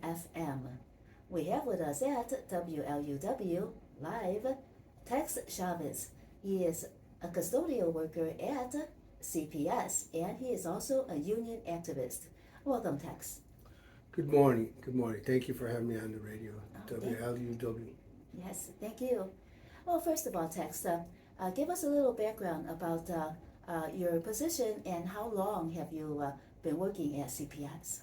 101 FM. We have with us at WLUW Live Tex Chavez. He is a custodial worker at CPS, and he is also a union activist. Welcome, Tex. Good morning. Good morning. Thank you for having me on the radio, Okay. WLUW. Yes, thank you. Well, first of all, Tex, give us a little background about your position and how long have you been working at CPS?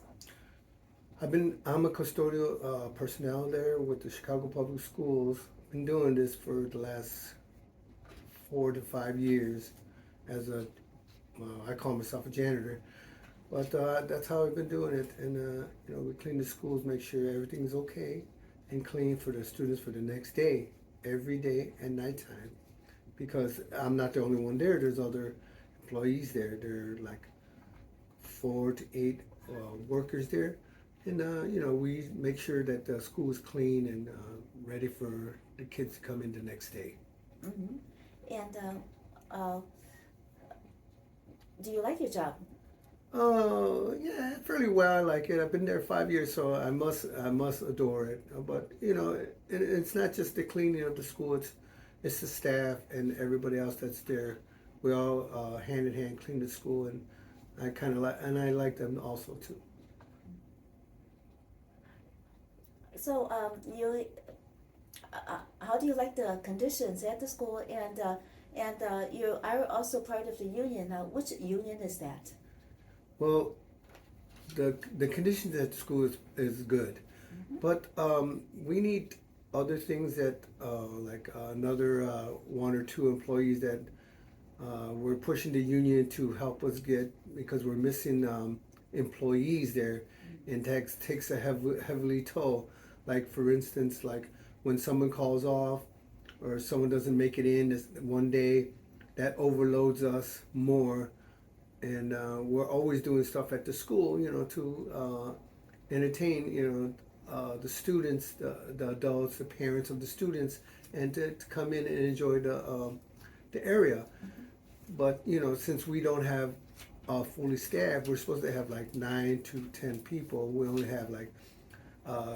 I'm a custodial personnel there with the Chicago Public Schools. Been doing this for the last 4 to 5 years as I call myself a janitor. But that's how I've been doing it. And, we clean the schools, make sure everything's okay and clean for the students for the next day, every day at nighttime. Because I'm not the only one there. There's other employees there. There are like 4 to 8 workers there. And, we make sure that the school is clean and ready for the kids to come in the next day. Mm-hmm. And do you like your job? Yeah, fairly well. I like it. I've been there 5 years, so I must adore it. But it's not just the cleaning of the school; it's the staff and everybody else that's there. We all hand in hand clean the school, and I like them also too. So, how do you like the conditions at the school? And you are also part of the union. Now, which union is that? Well, the conditions at the school is good, Mm-hmm. but we need other things that like another 1 or 2 employees that we're pushing the union to help us get, because we're missing employees there, and that takes a heavily toll. Like for instance, like when someone calls off or someone doesn't make it in this one day, that overloads us more. And we're always doing stuff at the school, to entertain, the students, the adults, the parents of the students, and to come in and enjoy the area. But since we don't have fully staffed, we're supposed to have like 9 to 10 people. We only have like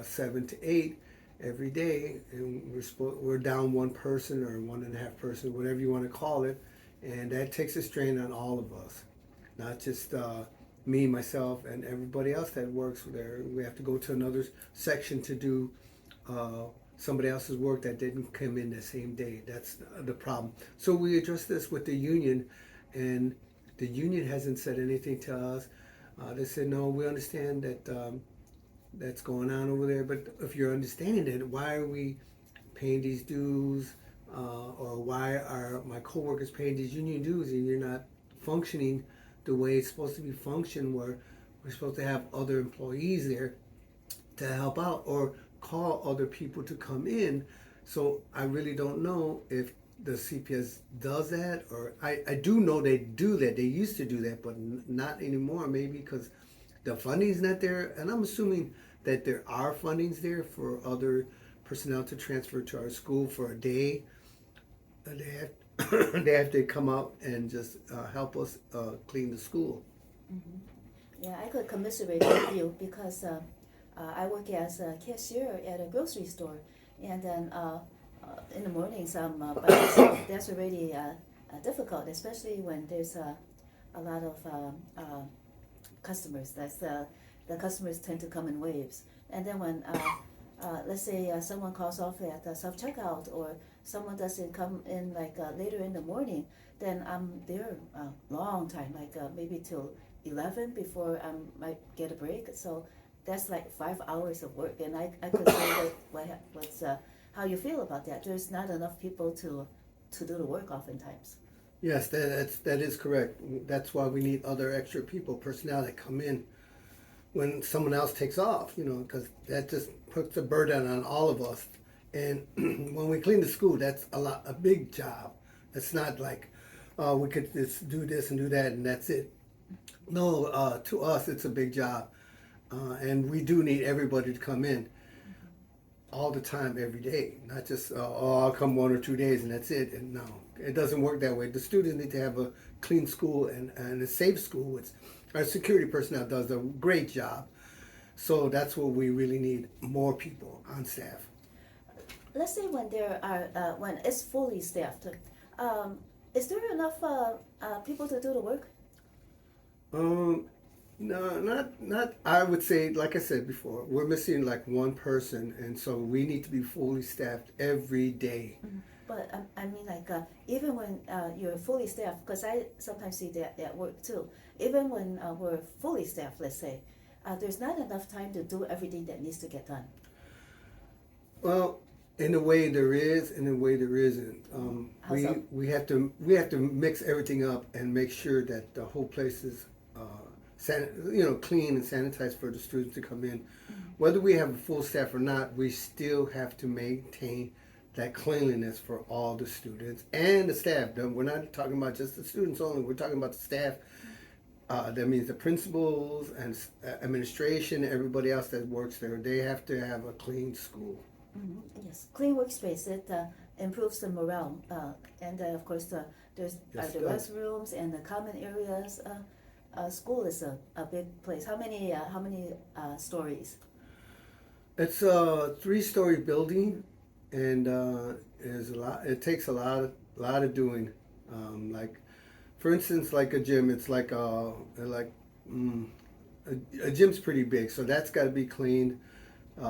7 to 8 every day, and we're down 1 person or 1.5 person, whatever you want to call it, and that takes a strain on all of us. Not just me, myself, and everybody else that works there. We have to go to another section to do somebody else's work that didn't come in the same day. That's the problem. So we addressed this with the union, and the union hasn't said anything to us. They said, no, we understand that that's going on over there, but if you're understanding it, why are we paying these dues, or why are my coworkers paying these union dues and you're not functioning the way it's supposed to be functioned, where we're supposed to have other employees there to help out or call other people to come in. So I really don't know if the CPS does that, or I do know they do that. They used to do that, but not anymore, maybe because the funding's not there. And I'm assuming that there are fundings there for other personnel to transfer to our school for a day. They have to come out and just help us clean the school. Mm-hmm. Yeah, I could commiserate with you because I work as a cashier at a grocery store, and then in the mornings I'm by myself. That's already difficult, especially when there's a lot of customers. The customers tend to come in waves, and then when let's say someone calls off at the self-checkout, or someone doesn't come in like later in the morning, then I'm there a long time, like maybe till 11 before I might get a break. So that's like 5 hours of work, and I could say what's how you feel about that. There's not enough people to do the work oftentimes. Yes, that is correct. That's why we need other extra people, personnel that come in when someone else takes off, because that just puts a burden on all of us. And when we clean the school, that's a big job. It's not like we could just do this and do that and that's it. No, to us it's a big job, and we do need everybody to come in all the time, every day. Not just I'll come 1 or 2 days and that's it. And no, it doesn't work that way. The students need to have a clean school and a safe school. Our security personnel does a great job. So that's what we really need, more people on staff. Let's say when there are, when it's fully staffed, is there enough people to do the work? No, not. I would say, like I said before, we're missing like one person, and so we need to be fully staffed every day. But I mean, like even when you're fully staffed, because I sometimes see that at work too. Even when we're fully staffed, let's say, there's not enough time to do everything that needs to get done. Well, in a way there is, in a way there isn't. How so? We have to mix everything up and make sure that the whole place is clean and sanitized for the students to come in. Whether we have a full staff or not, we still have to maintain that cleanliness for all the students and the staff. We're not talking about just the students only. We're talking about the staff. That means the principals and administration, everybody else that works there. They have to have a clean school. Yes, clean workspace, it improves the morale, and of course there's Yes, the restrooms and the common areas. School is a big place. How many stories? It's a 3-story building, and there's a lot. It takes a lot of doing. Like, for instance, like a gym, it's like a gym's pretty big, so that's got to be cleaned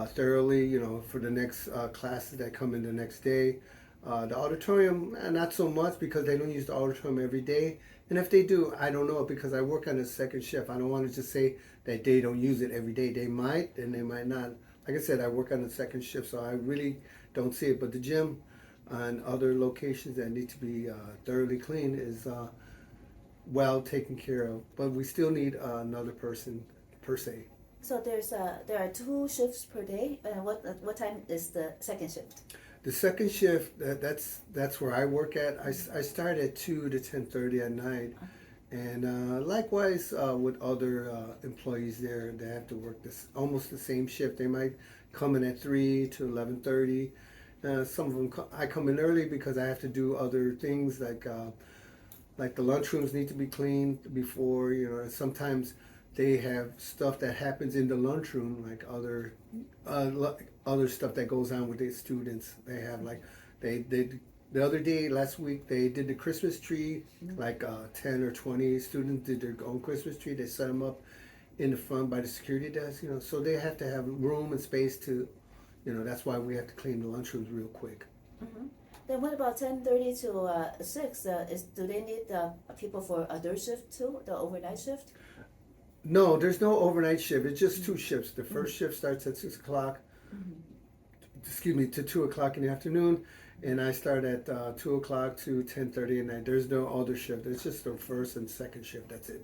thoroughly. For the next classes that come in the next day. The auditorium, not so much because they don't use the auditorium every day. And if they do, I don't know, because I work on a second shift. I don't want to just say that they don't use it every day. They might, and they might not. Like I said, I work on the second shift, so I really don't see it. But the gym and other locations that need to be thoroughly clean is well taken care of. But we still need another person per se. So there are 2 shifts per day, and what time is the second shift? The second shift, that's where I work at. I start at 2 to 10:30 at night, and likewise with other employees there, they have to work this almost the same shift. They might come in at 3 to 11:30. Some of them I come in early because I have to do other things like the lunchrooms need to be cleaned before. And sometimes they have stuff that happens in the lunchroom, like other stuff that goes on with the students. They have the other day, last week, they did the Christmas tree, like 10 or 20 students did their own Christmas tree. They set them up in the front by the security desk, so they have to have room and space to, that's why we have to clean the lunchrooms real quick. Then what about 10:30 to 6? Do they need people for their shift too, the overnight shift? No, there's no overnight shift. It's just 2 shifts. The first shift starts at 6 o'clock, to 2 o'clock in the afternoon, and I start at 2 o'clock to 10:30 at night. There's no other shift. It's just the first and second shift. That's it.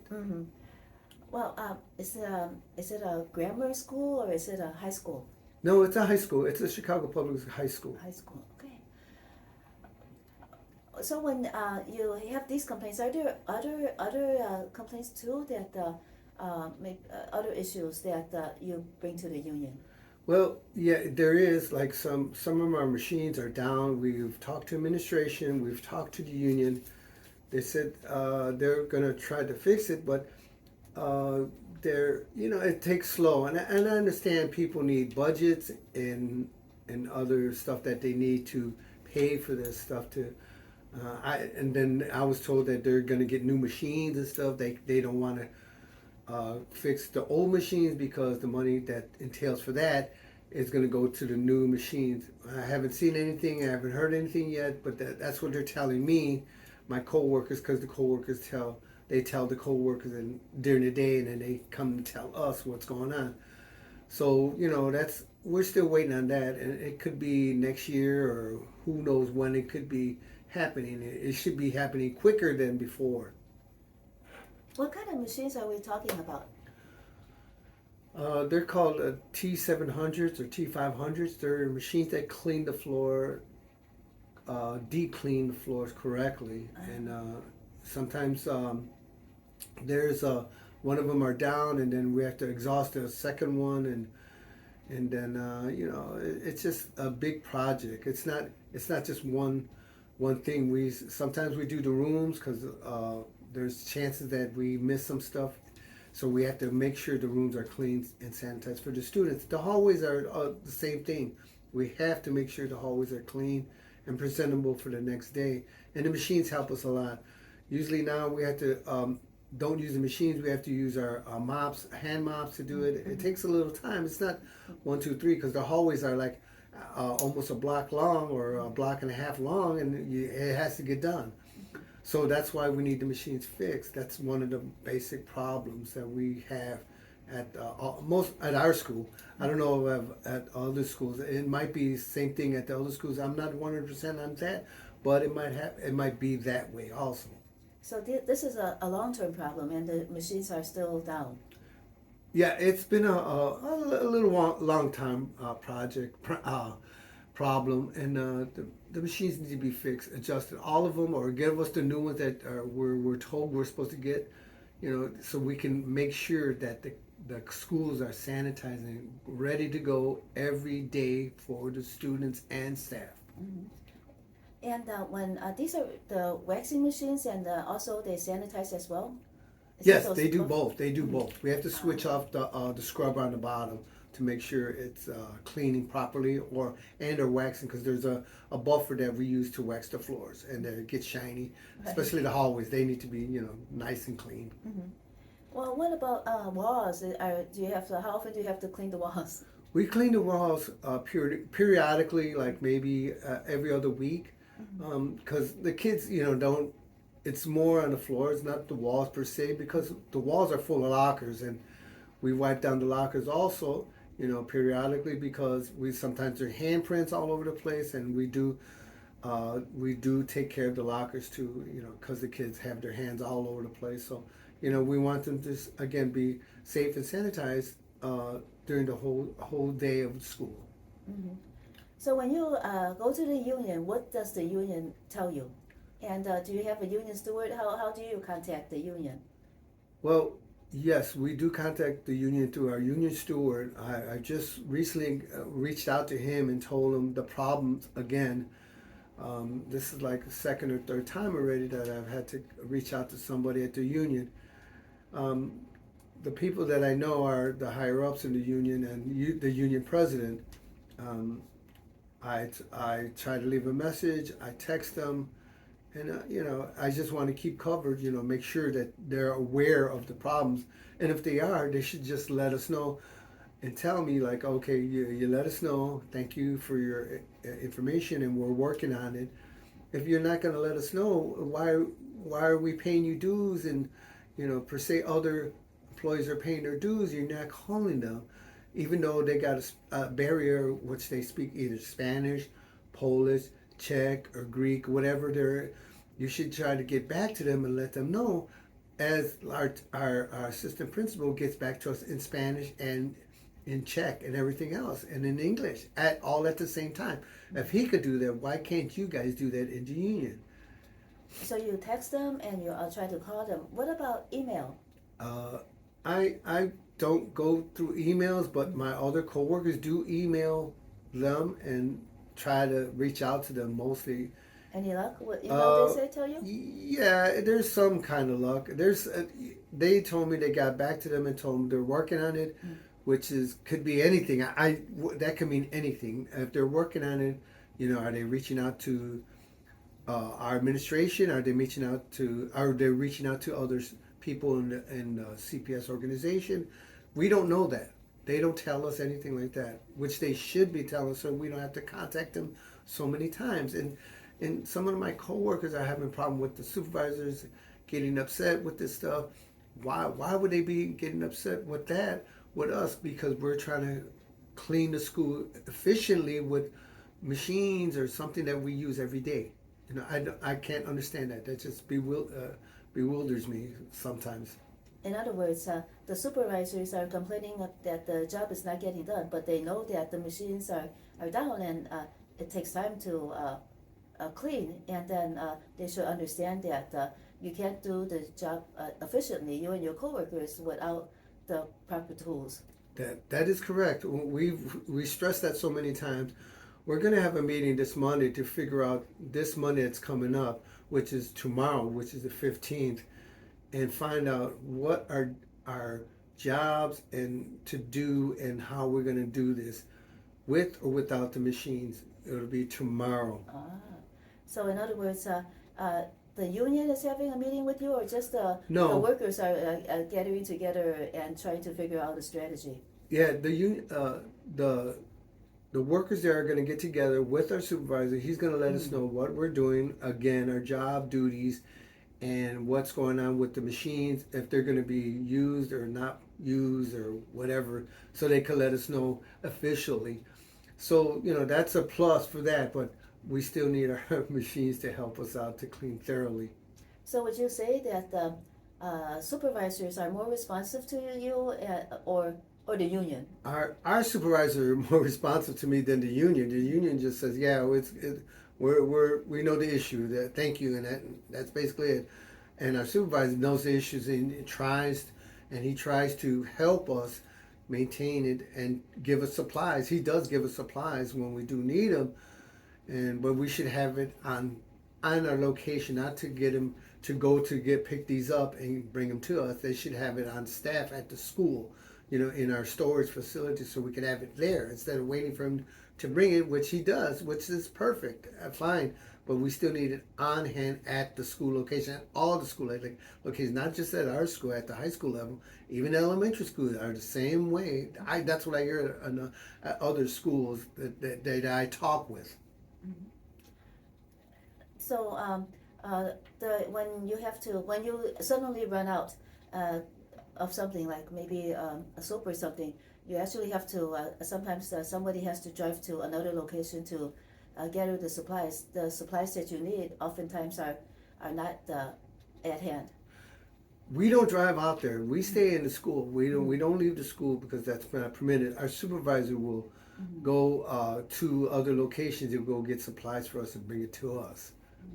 Well, is it a grammar school or is it a high school? No, it's a high school. It's a Chicago Public High School. High school, okay. So when you have these complaints, are there other complaints too that other issues that you bring to the union? Well, yeah, there is. Like some of our machines are down. We've talked to administration. We've talked to the union. They said they're gonna try to fix it, but it takes slow. And I understand people need budgets and other stuff that they need to pay for this stuff to. And then I was told that they're gonna get new machines and stuff. They don't want to fix the old machines because the money that entails for that is going to go to the new machines. I haven't seen anything, I haven't heard anything yet, but that's what they're telling me, my co-workers, because the co-workers tell the co-workers during the day, and then they come to tell us what's going on. So, we're still waiting on that, and it could be next year, or who knows when it could be happening. It should be happening quicker than before. What kind of machines are we talking about? They're called T700s or T500s. They're machines that clean the floor, deep clean the floors correctly. And sometimes there's one of them are down, and then we have to exhaust the second one, and then it's just a big project. It's not just one thing. Sometimes we do the rooms because there's chances that we miss some stuff So we have to make sure the rooms are clean and sanitized for the students. The hallways are the same thing. We have to make sure the hallways are clean and presentable for the next day. And the machines help us a lot. Usually now we have to don't use the machines. We have to use our mops, hand mops to do it. It takes a little time. It's not 1, 2, 3 because the hallways are like almost a block long or a block and a half long, and it has to get done. So that's why we need the machines fixed. That's one of the basic problems that we have at most at our school. I don't know at other schools. It might be the same thing at the other schools. I'm not 100% on that, but it might be that way also. So this is a long-term problem, and the machines are still down. Yeah, it's been a little long time problem, and the machines need to be fixed, adjusted, all of them, or give us the new ones that we're told we're supposed to get, so we can make sure that the schools are sanitizing, ready to go every day for the students and staff. Mm-hmm. And when these are the waxing machines, and also they sanitize as well? Yes, they do both. They do both. We have to switch off the scrub on the bottom to make sure it's cleaning properly, or waxing, because there's a buffer that we use to wax the floors, and it gets shiny. Especially the hallways, they need to be nice and clean. Mm-hmm. Well, what about walls? How often do you have to clean the walls? We clean the walls periodically, like maybe every other week, because the kids don't. It's more on the floors, not the walls per se, because the walls are full of lockers, and we wipe down the lockers also, periodically, because sometimes there are handprints all over the place, and we do take care of the lockers too, because the kids have their hands all over the place. So, we want them to again be safe and sanitized during the whole day of school. Mm-hmm. So when you go to the union, what does the union tell you? And do you have a union steward? How do you contact the union? Well, yes, we do contact the union through our union steward. I just recently reached out to him and told him the problems again. This is like the second or third time already that I've had to reach out to somebody at the union. The people that I know are the higher ups in the union and the union president. I try to leave a message. I text them. And, I just want to keep covered, make sure that they're aware of the problems. And if they are, they should just let us know and tell me, like, okay, you let us know. Thank you for your information, and we're working on it. If you're not going to let us know, why are we paying you dues? And, per se, other employees are paying their dues. You're not calling them, even though they got a barrier, which they speak either Spanish, Polish, Czech or Greek, whatever you should try to get back to them and let them know, as our assistant principal gets back to us in Spanish and in Czech and everything else, and in English all at the same time. If he could do that, why can't you guys do that in the union? So you text them and you try to call them. What about email? I don't go through emails, but my other coworkers do email them and try to reach out to them mostly. Any luck? What email they tell you? Yeah, there's some kind of luck. They told me they got back to them and told them they're working on it, which could be anything. That could mean anything. If they're working on it, are they reaching out to our administration? Are they reaching out to other people in the CPS organization? We don't know that. They don't tell us anything like that, which they should be telling us, so we don't have to contact them so many times. And some of my coworkers are having a problem with the supervisors getting upset with this stuff. Why would they be getting upset with that with us? Because we're trying to clean the school efficiently with machines or something that we use every day. I can't understand that. That just bewilders me sometimes. In other words, the supervisors are complaining that the job is not getting done, but they know that the machines are down, and it takes time to clean, and then they should understand that you can't do the job efficiently, you and your coworkers, without the proper tools. That is correct. We stress that so many times. We're going to have a meeting this Monday to figure out this Monday that's coming up, which is tomorrow, which is the 15th, and find out what our jobs and to do and how we're going to do this with or without the machines. It'll be tomorrow. So in other words, the union is having a meeting with you, or just the No. workers are gathering together and trying to figure out a strategy? Yeah, the union, the workers there are going to get together with our supervisor. He's going to let us know what we're doing, again, our job duties, and what's going on with the machines, if they're going to be used or not used or whatever, so they can let us know officially. So, that's a plus for that, but we still need our machines to help us out to clean thoroughly. So would you say that the supervisors are more responsive to you, or the union? Our supervisor are more responsive to me than the union. The union just says, "Yeah, we know the issue. That thank you," and that's basically it. And our supervisor knows the issues and he tries to help us maintain it and give us supplies. He does give us supplies when we do need them, but we should have it on our location, not to get him to go to pick these up and bring them to us. They should have it on staff at the school, in our storage facility, so we can have it there instead of waiting for him to bring it, which he does, which is perfect, fine. But we still need it on hand at the school location, at all the school locations, not just at our school, at the high school level. Even elementary schools are the same way. That's what I hear at other schools that I talk with. So when you suddenly run out of something, like maybe a soap or something, you actually have to sometimes somebody has to drive to another location to gather the supplies. The supplies that you need oftentimes are not at hand. We don't drive out there. We stay in the school. We don't leave the school because that's not permitted. Our supervisor will go to other locations and go get supplies for us and bring it to us.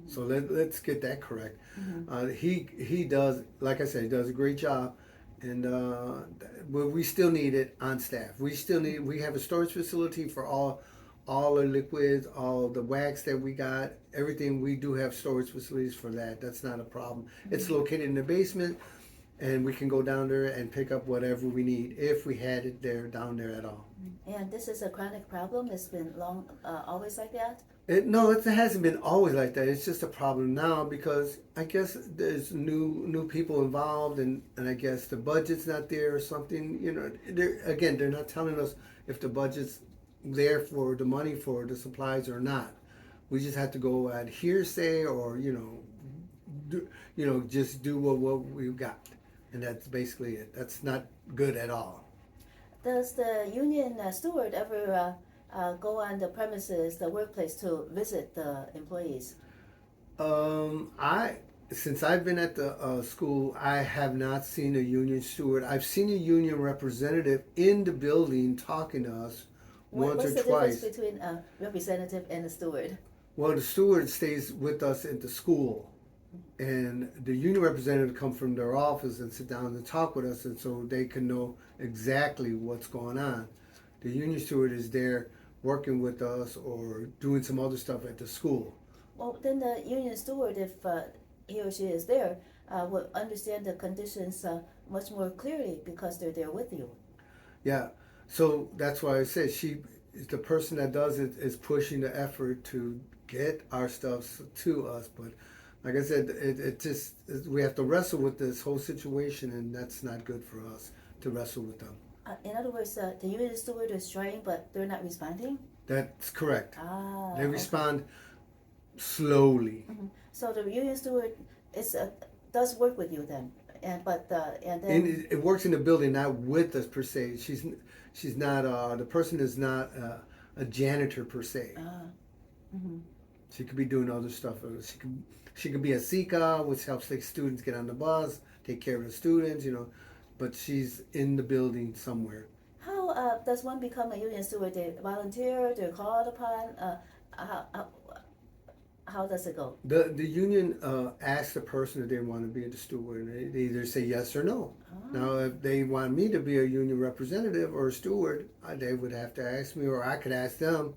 So let's get that correct. He does, like I said, he does a great job, and but we still need it on staff. We have a storage facility for all our liquids, all the wax that we got, everything. We do have storage facilities for that. That's not a problem. It's located in the basement, and we can go down there and pick up whatever we need if we had it down there at all. And this is a chronic problem? It's been long, always like that? No, it hasn't been always like that. It's just a problem now because I guess there's new people involved, and I guess the budget's not there or something. They're not telling us if the budget's there for the money for the supplies or not. We just have to go at hearsay or just do what we've got, and that's basically it. That's not good at all. Does the union steward ever go on the premises, the workplace, to visit the employees? Since I've been at the school, I have not seen a union steward. I've seen a union representative in the building talking to us once or twice. What's the difference between a representative and a steward? Well, the steward stays with us at the school, and the union representative come from their office and sit down and talk with us, and so they can know exactly what's going on. The union steward is there working with us or doing some other stuff at the school. Well, then the union steward, if he or she is there, will understand the conditions much more clearly because they're there with you. Yeah, so that's why I said the person that does it is pushing the effort to get our stuff to us. But like I said, we have to wrestle with this whole situation, and that's not good for us to wrestle with them. In other words, the union steward is trying, but they're not responding? That's correct. They respond slowly. So the union steward does work with you then, and then it works in the building, not with us per se. She's not the person is not a janitor per se. She could be doing other stuff. She could be a SEIU, which helps the students get on the bus, take care of the students, but she's in the building somewhere. How does one become a union steward? They volunteer, they're called upon? How does it go? The union asks the person if they want to be the steward, and they either say yes or no. Now, if they want me to be a union representative or a steward, they would have to ask me, or I could ask them,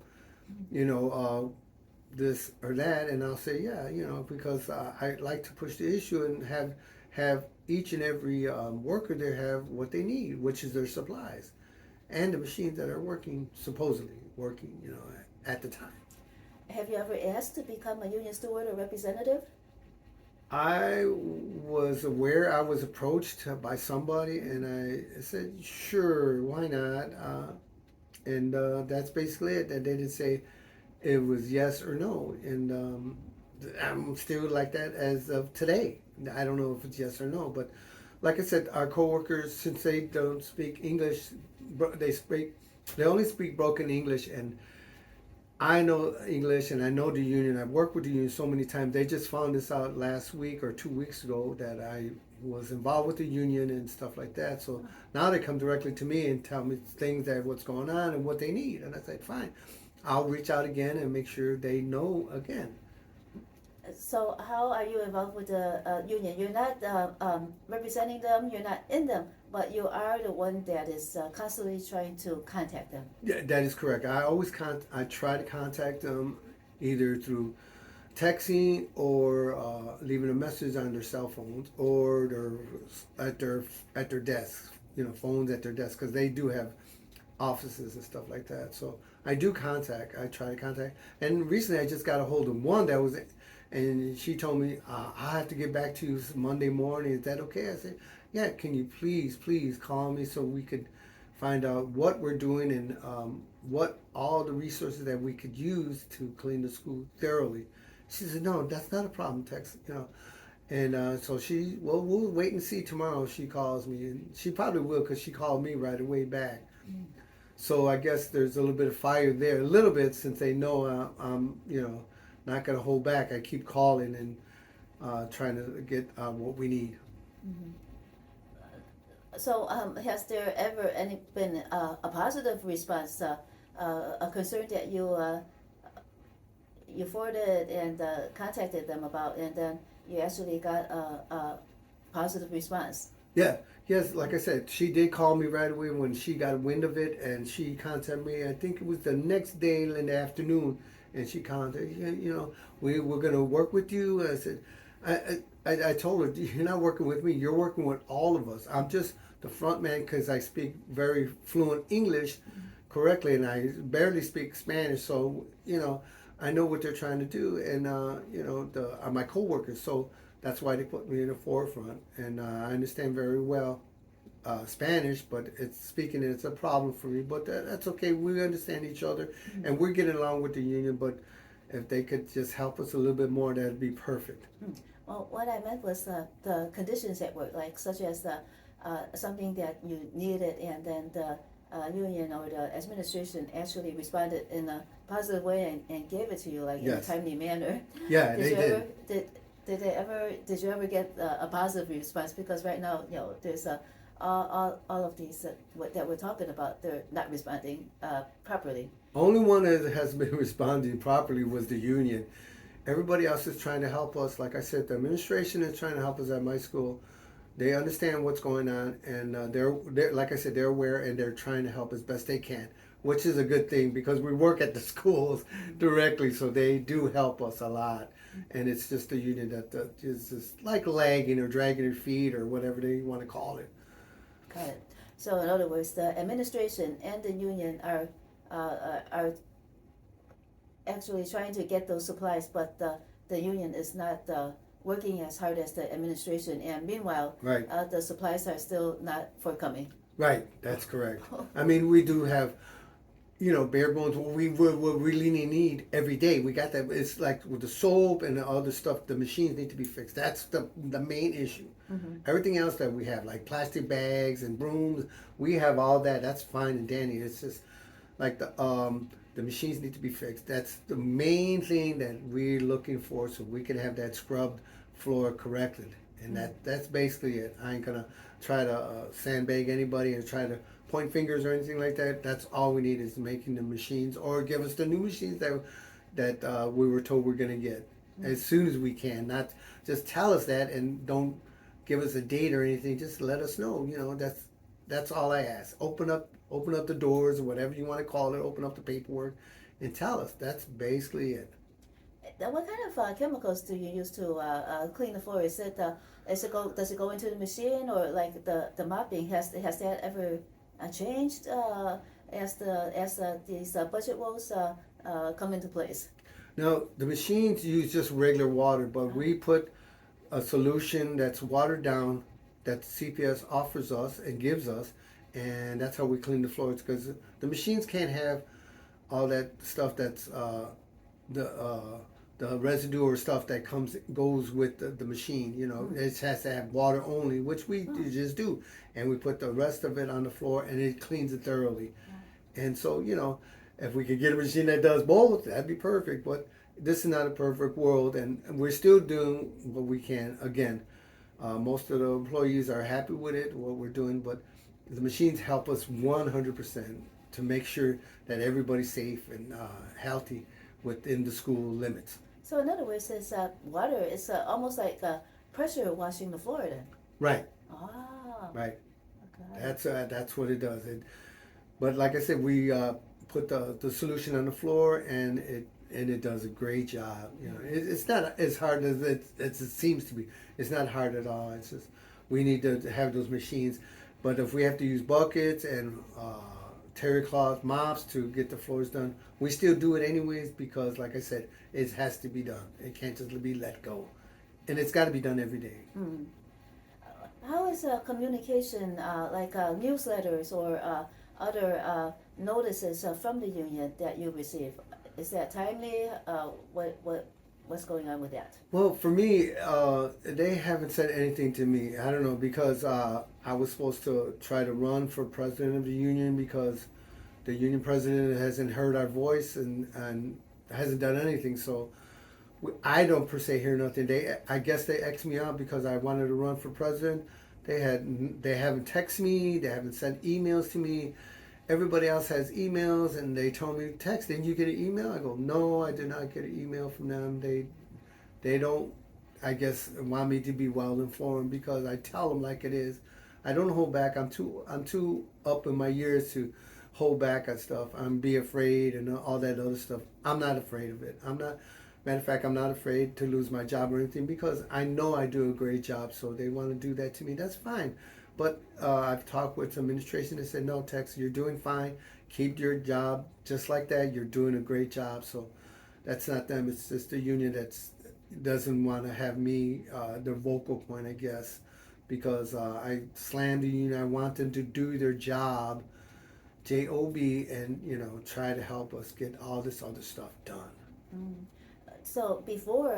this or that, and I'll say, yeah, because I like to push the issue and have each and every worker there have what they need, which is their supplies and the machines that are working, supposedly working, at the time. Have you ever asked to become a union steward or representative? I was aware I was approached by somebody, and I said, sure, why not? And that's basically it. And they didn't say it was yes or no. And I'm still like that as of today. I don't know if it's yes or no, but like I said, our coworkers, since they don't speak English, they only speak broken English, and I know English and I know the union. I've worked with the union so many times. They just found this out last week or 2 weeks ago that I was involved with the union and stuff like that. So now they come directly to me and tell me things that what's going on and what they need. And I said, fine, I'll reach out again and make sure they know again. So how are you involved with the union? You're not representing them, you're not in them, but you are the one that is constantly trying to contact them. Yeah, that is correct. I try to contact them either through texting or leaving a message on their cell phones or at their desks, phones at their desks, because they do have offices and stuff like that. So I try to contact. And recently I just got a hold of one that was, and she told me, I have to get back to you Monday morning. Is that okay? I said, yeah, can you please call me so we could find out what we're doing and what all the resources that we could use to clean the school thoroughly. She said, no, that's not a problem, Tex, And so we'll wait and see tomorrow if she calls me. And she probably will, because she called me right away back. Mm. So I guess there's a little bit of fire there, a little bit, since they know I'm, not going to hold back. I keep calling and trying to get what we need. Mm-hmm. So has there ever been a positive response, a concern that you forwarded and contacted them about, and then you actually got a positive response? Yeah, yes, like I said, she did call me right away when she got wind of it, and she contacted me. I think it was the next day in the afternoon, and she contacted, we're going to work with you. I said, I told her, you're not working with me, you're working with all of us. I'm just the front man because I speak very fluent English correctly, and I barely speak Spanish, so, I know what they're trying to do, and, my coworkers, so that's why they put me in the forefront, and I understand very well Spanish, but it's a problem for me, but that's okay. We understand each other, mm-hmm. and we're getting along with the union, but if they could just help us a little bit more, that'd be perfect. Well, what I meant was the conditions at work, like such as something that you needed, and then the union or the administration actually responded in a positive way and gave it to you, like, yes. in a timely manner. Yeah, they did. Did you ever get a positive response? Because right now, there's all of these that we're talking about, they're not responding properly. Only one that has been responding properly was the union. Everybody else is trying to help us. Like I said, the administration is trying to help us at my school. They understand what's going on, and they're like I said, they're aware, and they're trying to help as best they can, which is a good thing because we work at the schools directly, so they do help us a lot. And it's just the union that is just like lagging or dragging their feet or whatever they want to call it. Got it. So in other words, the administration and the union are actually trying to get those supplies, but the union is not working as hard as the administration, and meanwhile, right. The supplies are still not forthcoming. Right, that's correct. I mean, we do have, bare bones, what we really need every day. We got that. It's like with the soap and the other stuff, the machines need to be fixed. That's the main issue. Mm-hmm. Everything else that we have, like plastic bags and brooms, we have all that. That's fine and dandy. It's just like the machines need to be fixed. That's the main thing that we're looking for, so we can have that scrubbed floor correctly. And that's basically it. I ain't gonna try to sandbag anybody and try to point fingers or anything like that. That's all we need is making the machines, or give us the new machines that we were told we're gonna get as soon as we can. Not just tell us that and don't give us a date or anything. Just let us know. That's all I ask. Open up the doors or whatever you want to call it. Open up the paperwork and tell us. That's basically it. What kind of chemicals do you use to clean the floor? Does it go into the machine, or like the mopping has that ever changed as these budget woes come into place? Now, the machines use just regular water, but we put a solution that's watered down that CPS offers us and gives us, and that's how we clean the floors, because the machines can't have all that stuff that's the residue or stuff that goes with the machine. It has to have water only, which we just do, and we put the rest of it on the floor, and it cleans it thoroughly. And so, if we could get a machine that does both, that'd be perfect. But this is not a perfect world, and we're still doing what we can. Again, most of the employees are happy with it, what we're doing, but the machines help us 100% to make sure that everybody's safe and healthy within the school limits. So in other words, it's water. It's almost like pressure washing the floor then. Right. Ah. Right. Okay. That's what it does. But like I said, we put the solution on the floor, and it does a great job. It's not as hard as it seems to be. It's not hard at all. It's just we need to have those machines. But if we have to use buckets and terry cloth mops to get the floors done, we still do it anyways, because like I said, it has to be done. It can't just be let go, and it's got to be done every day. Mm. How is communication, like newsletters or other notices from the union that you receive? Is that timely? What's going on with that? Well, for me, they haven't said anything to me. I don't know, because I was supposed to try to run for president of the union, because the union president hasn't heard our voice and hasn't done anything. So I don't per se hear nothing. I guess they X'd me out because I wanted to run for president. They haven't texted me. They haven't sent emails to me. Everybody else has emails, and they told me, "Text, didn't you get an email?" I go, "No, I did not get an email from them." They don't, I guess, want me to be well informed, because I tell them like it is. I don't hold back. I'm too up in my years to hold back on stuff. Be afraid and all that other stuff. I'm not afraid of it. Matter of fact, I'm not afraid to lose my job or anything, because I know I do a great job. So they want to do that to me, that's fine. But I've talked with some administration. They said, "No, Tex, you're doing fine. Keep your job just like that. You're doing a great job." So that's not them. It's just the union that doesn't want to have me the vocal point, I guess, because I slammed the union. I want them to do their job, job, and try to help us get all this other stuff done. Mm. So before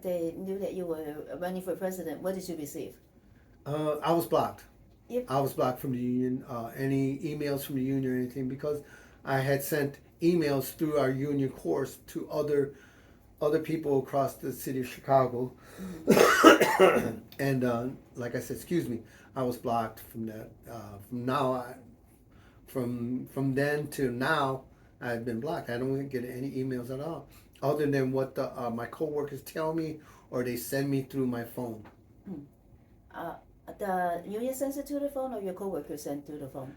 they knew that you were running for president, what did you receive? I was blocked. Yep. I was blocked from the union, any emails from the union or anything, because I had sent emails through our union course to other people across the city of Chicago. Mm-hmm. And like I said, I was blocked from that. From then to now, I've been blocked. I don't get any emails at all, other than what my coworkers tell me, or they send me through my phone. The union sends it to the phone, or your coworker sent to the phone?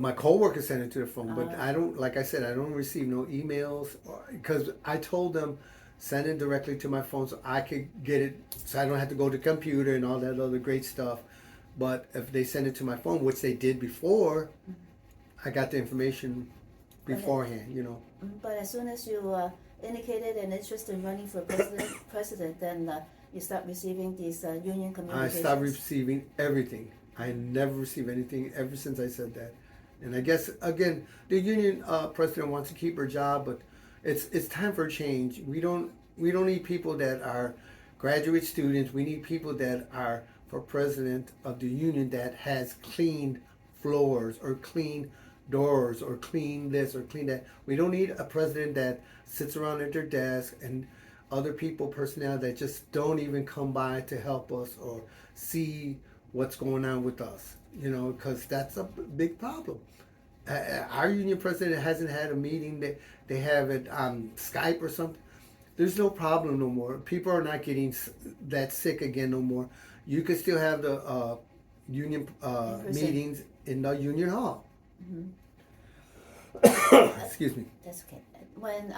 My coworker sent it to the phone, but I don't. Like I said, I don't receive no emails, because I told them send it directly to my phone so I could get it, so I don't have to go to the computer and all that other great stuff. But if they send it to my phone, which they did before, I got the information beforehand. But as soon as you indicated an interest in running for president, then you start receiving these union communications. I stopped receiving everything. I never received anything ever since I said that. And I guess, again, the union president wants to keep her job, but it's time for a change. We don't need people that are graduate students. We need people that are for president of the union that has cleaned floors or cleaned doors or clean this or clean that. We don't need a president that sits around at their desk and other people, personnel that just don't even come by to help us or see what's going on with us, because that's a big problem. Our union president hasn't had a meeting. They have it on Skype or something. There's no problem no more. People are not getting that sick again no more. You can still have the union meetings in the union hall. Mm-hmm. Excuse me. That's okay. When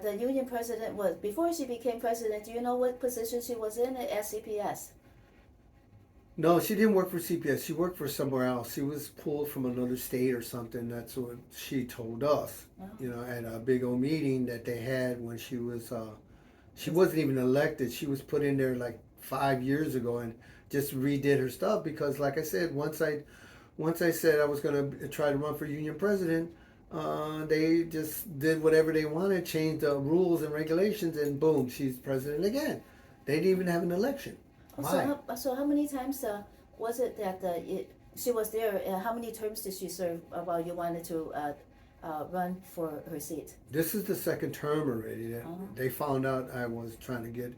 the union president was, before she became president, do you know what position she was in at CPS? No, she didn't work for CPS. She worked for somewhere else. She was pulled from another state or something. That's what she told us. Oh. You know, at a big old meeting that they had when she was. She wasn't even elected. She was put in there like 5 years ago and just redid her stuff because, like I said, once I said I was going to try to run for union president, they just did whatever they wanted, changed the rules and regulations, and boom, she's president again. They didn't even have an election. Why? So how many times was it that she was there? How many terms did she serve while you wanted to run for her seat? This is the second term already. They found out I was trying to get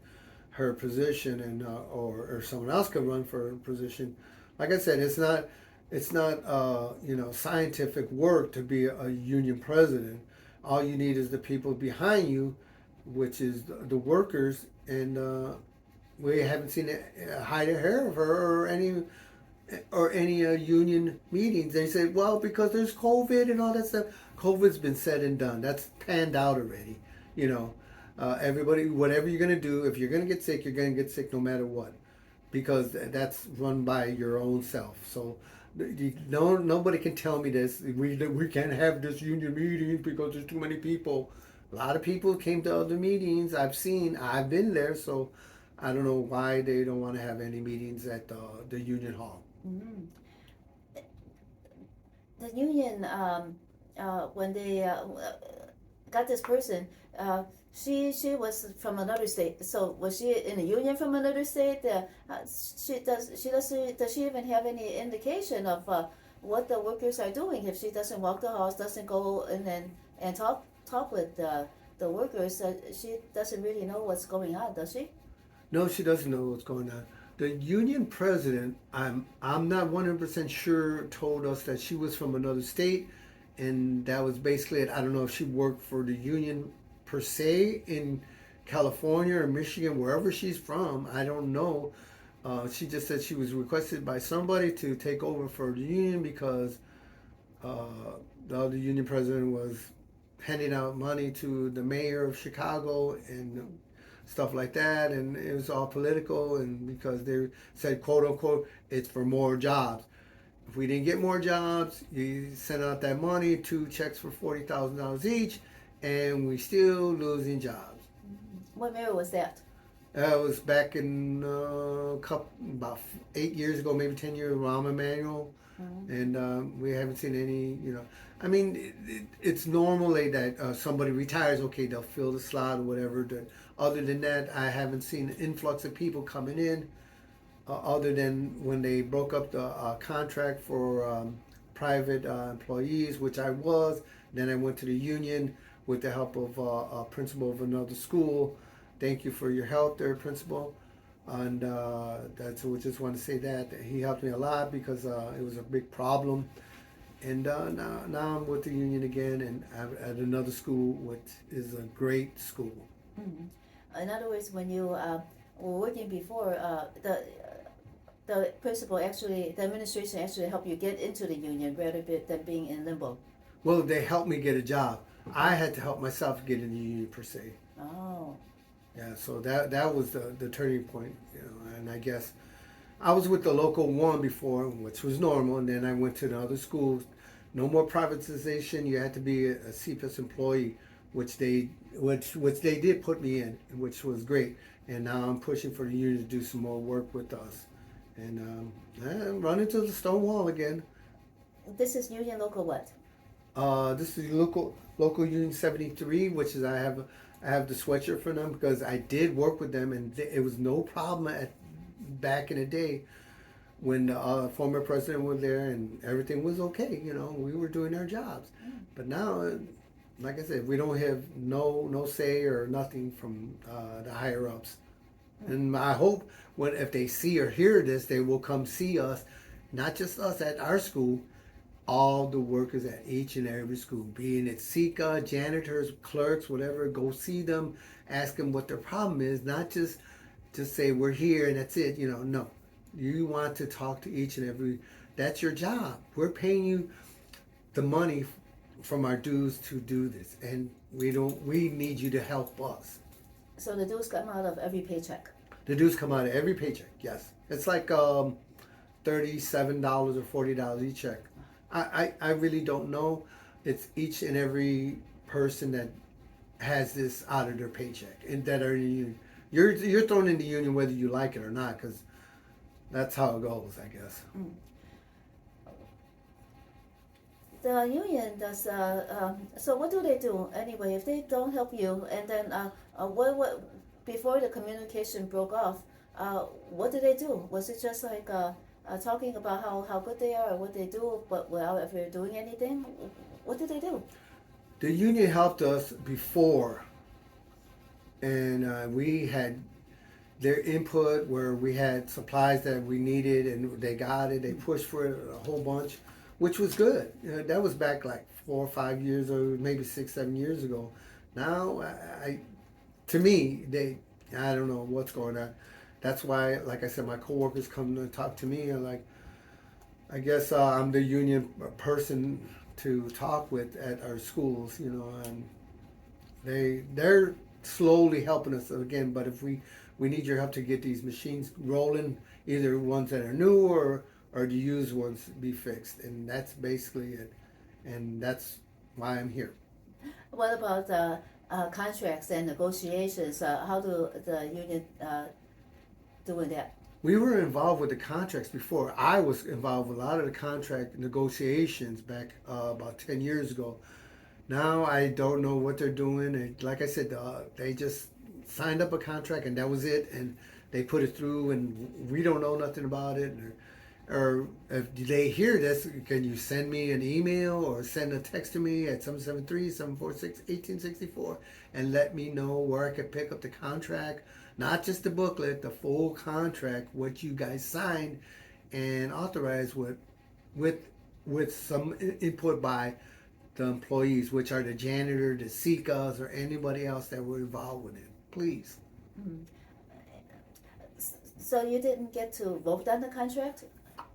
her position, and or someone else could run for her position. Like I said, it's not scientific work to be a union president. All you need is the people behind you, which is the workers, and we haven't seen a hide or hair of her or any union meetings. They say, well, because there's COVID and all that stuff. COVID's been said and done. That's panned out already. You know, everybody, whatever you're gonna do, if you're gonna get sick, you're gonna get sick no matter what, because that's run by your own self. So nobody can tell me this. We can't have this union meeting because there's too many people. A lot of people came to other meetings. I've been there, so I don't know why they don't want to have any meetings at the union hall. Mm-hmm. The union, when they got this person, she was from another state. So was she in a union from another state? Does she even have any indication of what the workers are doing? If she doesn't walk the halls, doesn't go in and talk with the workers, she doesn't really know what's going on, does she? No, she doesn't know what's going on. The union president, I'm not 100% sure, told us that she was from another state, and that was basically it. I don't know if she worked for the union per se in California or Michigan, wherever she's from. I don't know. She just said she was requested by somebody to take over for the union because the other union president was handing out money to the mayor of Chicago and stuff like that, and it was all political, and because they said, quote unquote, it's for more jobs. If we didn't get more jobs, you send out that money, 2 checks for $40,000 each, and we still losing jobs. What mayor was that? It was back in about 8 years ago, maybe 10 years, Rahm Emanuel. And we haven't seen any, I mean, it's normally that somebody retires, okay, they'll fill the slot or whatever. Other than that, I haven't seen an influx of people coming in, other than when they broke up the contract for private employees, which I was. Then I went to the union with the help of a principal of another school. Thank you for your help there, principal. And that's, we just want to say that he helped me a lot because it was a big problem. And now I'm with the union again, and I'm at another school, which is a great school. Mm-hmm. In other words, when you were working before, the principal actually, the administration actually helped you get into the union rather than being in limbo. Well, they helped me get a job. I had to help myself get in the union per se. Oh. Yeah, so that was the turning point, and I guess I was with the local one before, which was normal, and then I went to the other schools. No more privatization. You had to be a CPS employee, which they did put me in, which was great. And now I'm pushing for the union to do some more work with us, and I'm running to the stone wall again. This is union local what? This is local union 73, which is I have the sweatshirt for them because I did work with them, and it was no problem back in the day when the former president was there and everything was okay. We were doing our jobs. But now, like I said, we don't have no say or nothing from the higher ups. And I hope if they see or hear this, they will come see us, not just us at our school, all the workers at each and every school, being it SICA, janitors, clerks, whatever. Go see them, ask them what their problem is, not just say we're here and that's it. No, you want to talk to each and every. That's your job. We're paying you the money from our dues to do this, and we need you to help us. So the dues come out of every paycheck. The dues come out of every paycheck. Yes, it's like $37 or $40 each check. I really don't know. It's each and every person that has this out of their paycheck and that are in the union. You're thrown in the union whether you like it or not, because that's how it goes, I guess. The union does. So what do they do anyway? If they don't help you, and then what before the communication broke off, what did they do? Was it just like talking about how good they are or what they do, but without ever doing anything? What did they do? The union helped us before, and we had their input where we had supplies that we needed, and they got it. They pushed for it a whole bunch, which was good. That was back like 4 or 5 years, or maybe 6, 7 years ago. Now, to me, I don't know what's going on. That's why, like I said, my coworkers come to talk to me. And like, I guess I'm the union person to talk with at our schools, and they're slowly helping us again. But if we need your help to get these machines rolling, either ones that are new or the used ones be fixed, and that's basically it. And that's why I'm here. What about contracts and negotiations? How do the union do with that? We were involved with the contracts before. I was involved with a lot of the contract negotiations back about 10 years ago. Now I don't know what they're doing. And like I said, they just signed up a contract and that was it. And they put it through and we don't know nothing about it. Or if they hear this, can you send me an email or send a text to me at 773-746-1864 and let me know where I could pick up the contract. Not just the booklet, the full contract, what you guys signed and authorized with some input by the employees, which are the janitor, the SEIUs, or anybody else that were involved with it. Please. Mm. So you didn't get to vote on the contract?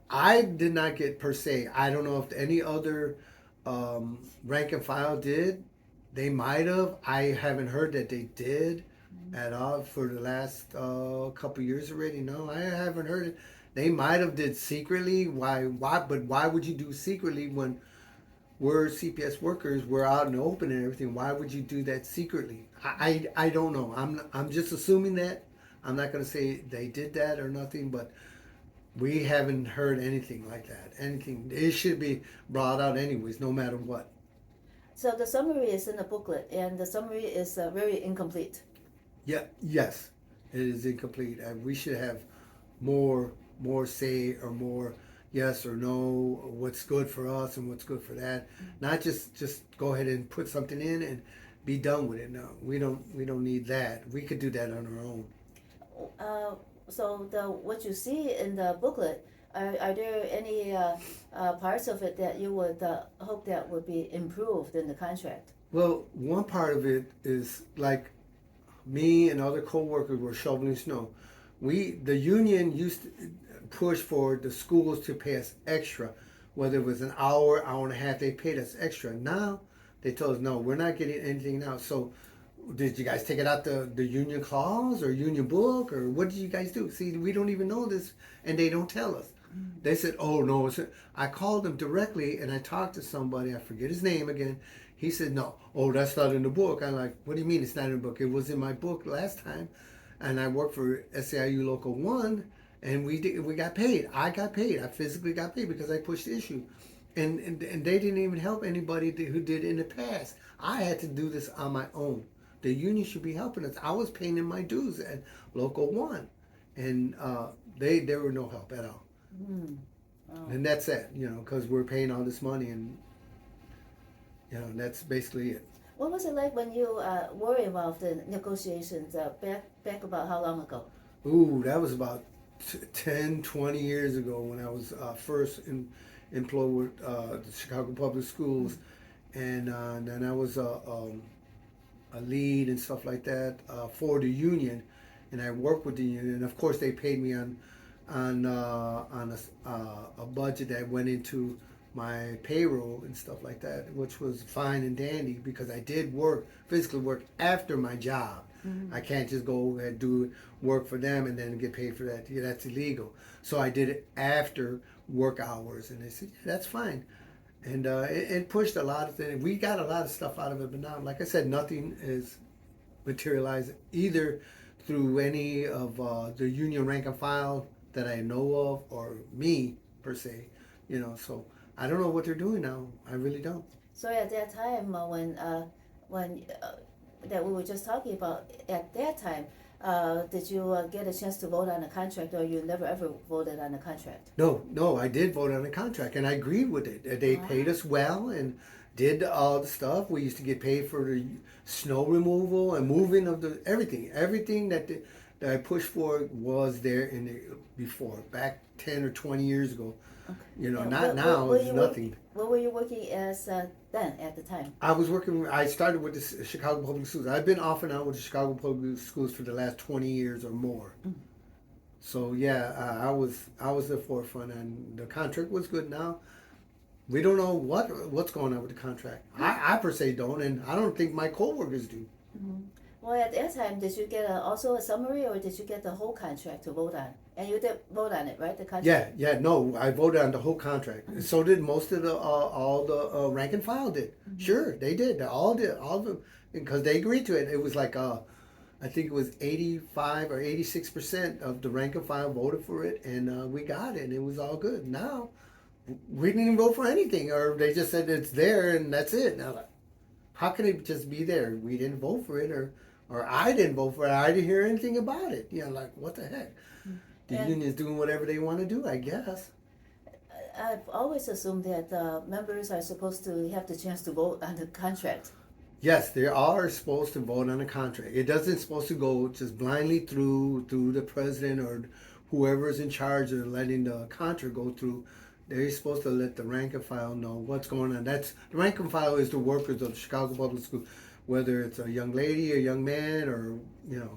I did not get per se. I don't know if any other rank and file did. They might have. I haven't heard that they did at all for the last couple years already. No, I haven't heard it. They might have did secretly. Why? But why would you do secretly when we're CPS workers? We're out in the open and everything. Why would you do that secretly? I don't know. I'm just assuming that. I'm not going to say they did that or nothing, but we haven't heard anything like that. Anything. It should be brought out anyways, no matter what. So the summary is in the booklet, and the summary is very incomplete. Yeah. Yes, it is incomplete. We should have more say or more yes or no. What's good for us and what's good for that. Not just go ahead and put something in and be done with it. No, we don't need that. We could do that on our own. So what you see in the booklet, are there any parts of it that you would hope that would be improved in the contract? Well, one part of it is like me and other co-workers were shoveling snow. The union used to push for the schools to pay us extra, whether it was an hour and a half, they paid us extra. Now they told us, no, we're not getting anything now. So did you guys take it out the union clause or union book, or what did you guys do? See, we don't even know this, and they don't tell us. They said, oh no, I called them directly and I talked to somebody, I forget his name again. He said, no, oh, that's not in the book. I'm like, what do you mean it's not in the book? It was in my book last time, and I worked for SEIU Local 1, and we got paid. I got paid. I physically got paid because I pushed the issue. And they didn't even help anybody who did in the past. I had to do this on my own. The union should be helping us. I was paying in my dues at Local 1, and there were no help at all. Oh. And that's it, because we're paying all this money, and that's basically it. What was it like when you were involved in negotiations back about how long ago? Ooh, that was about 10, 20 years ago when I was first employed with the Chicago Public Schools, and then I was a lead and stuff like that for the union, and I worked with the union, and of course they paid me on a budget that went into my payroll and stuff like that, which was fine and dandy because I did physically work after my job. I can't just go and do work for them and then get paid for that. Yeah, that's illegal. So I did it after work hours, and they said, yeah, that's fine. And it pushed a lot of things. We got a lot of stuff out of it, but now, like I said, nothing is materialized either through any of the union rank and file that I know of, or me per se. So I don't know what they're doing now. I really don't. So at that time, when that we were just talking about, at that time, did you get a chance to vote on a contract, or you never ever voted on a contract? No, I did vote on a contract, and I agreed with it. They paid us well and did all the stuff. We used to get paid for the snow removal and moving of the everything that I pushed for was there before, back 10 or 20 years ago. Okay. Not now. It's nothing. What were you working as then at the time? I started with the Chicago Public Schools. I've been off and on with the Chicago Public Schools for the last 20 years or more. So yeah, I was the forefront, and the contract was good. Now we don't know what's going on with the contract. I per se don't, and I don't think my coworkers do. Well, at that time, did you get also a summary, or did you get the whole contract to vote on? And you did vote on it, right? The contract. No, I voted on the whole contract. And so did most of all the rank and file did. Sure, they did. They all did. All of them, because they agreed to it. It was like I think it was 85 or 86% of the rank and file voted for it, and we got it. And it was all good. Now we didn't even vote for anything, or they just said it's there and that's it. Now, how can it just be there? We didn't vote for it, or I didn't vote for it. I didn't hear anything about it. Like, what the heck? The union's doing whatever they want to do, I guess. I've always assumed that members are supposed to have the chance to vote on the contract. Yes, they are supposed to vote on a contract. It doesn't supposed to go just blindly through the president or whoever's in charge of letting the contract go through. They're supposed to let the rank and file know what's going on. The rank and file is the workers of the Chicago Public School, whether it's a young lady, a young man, or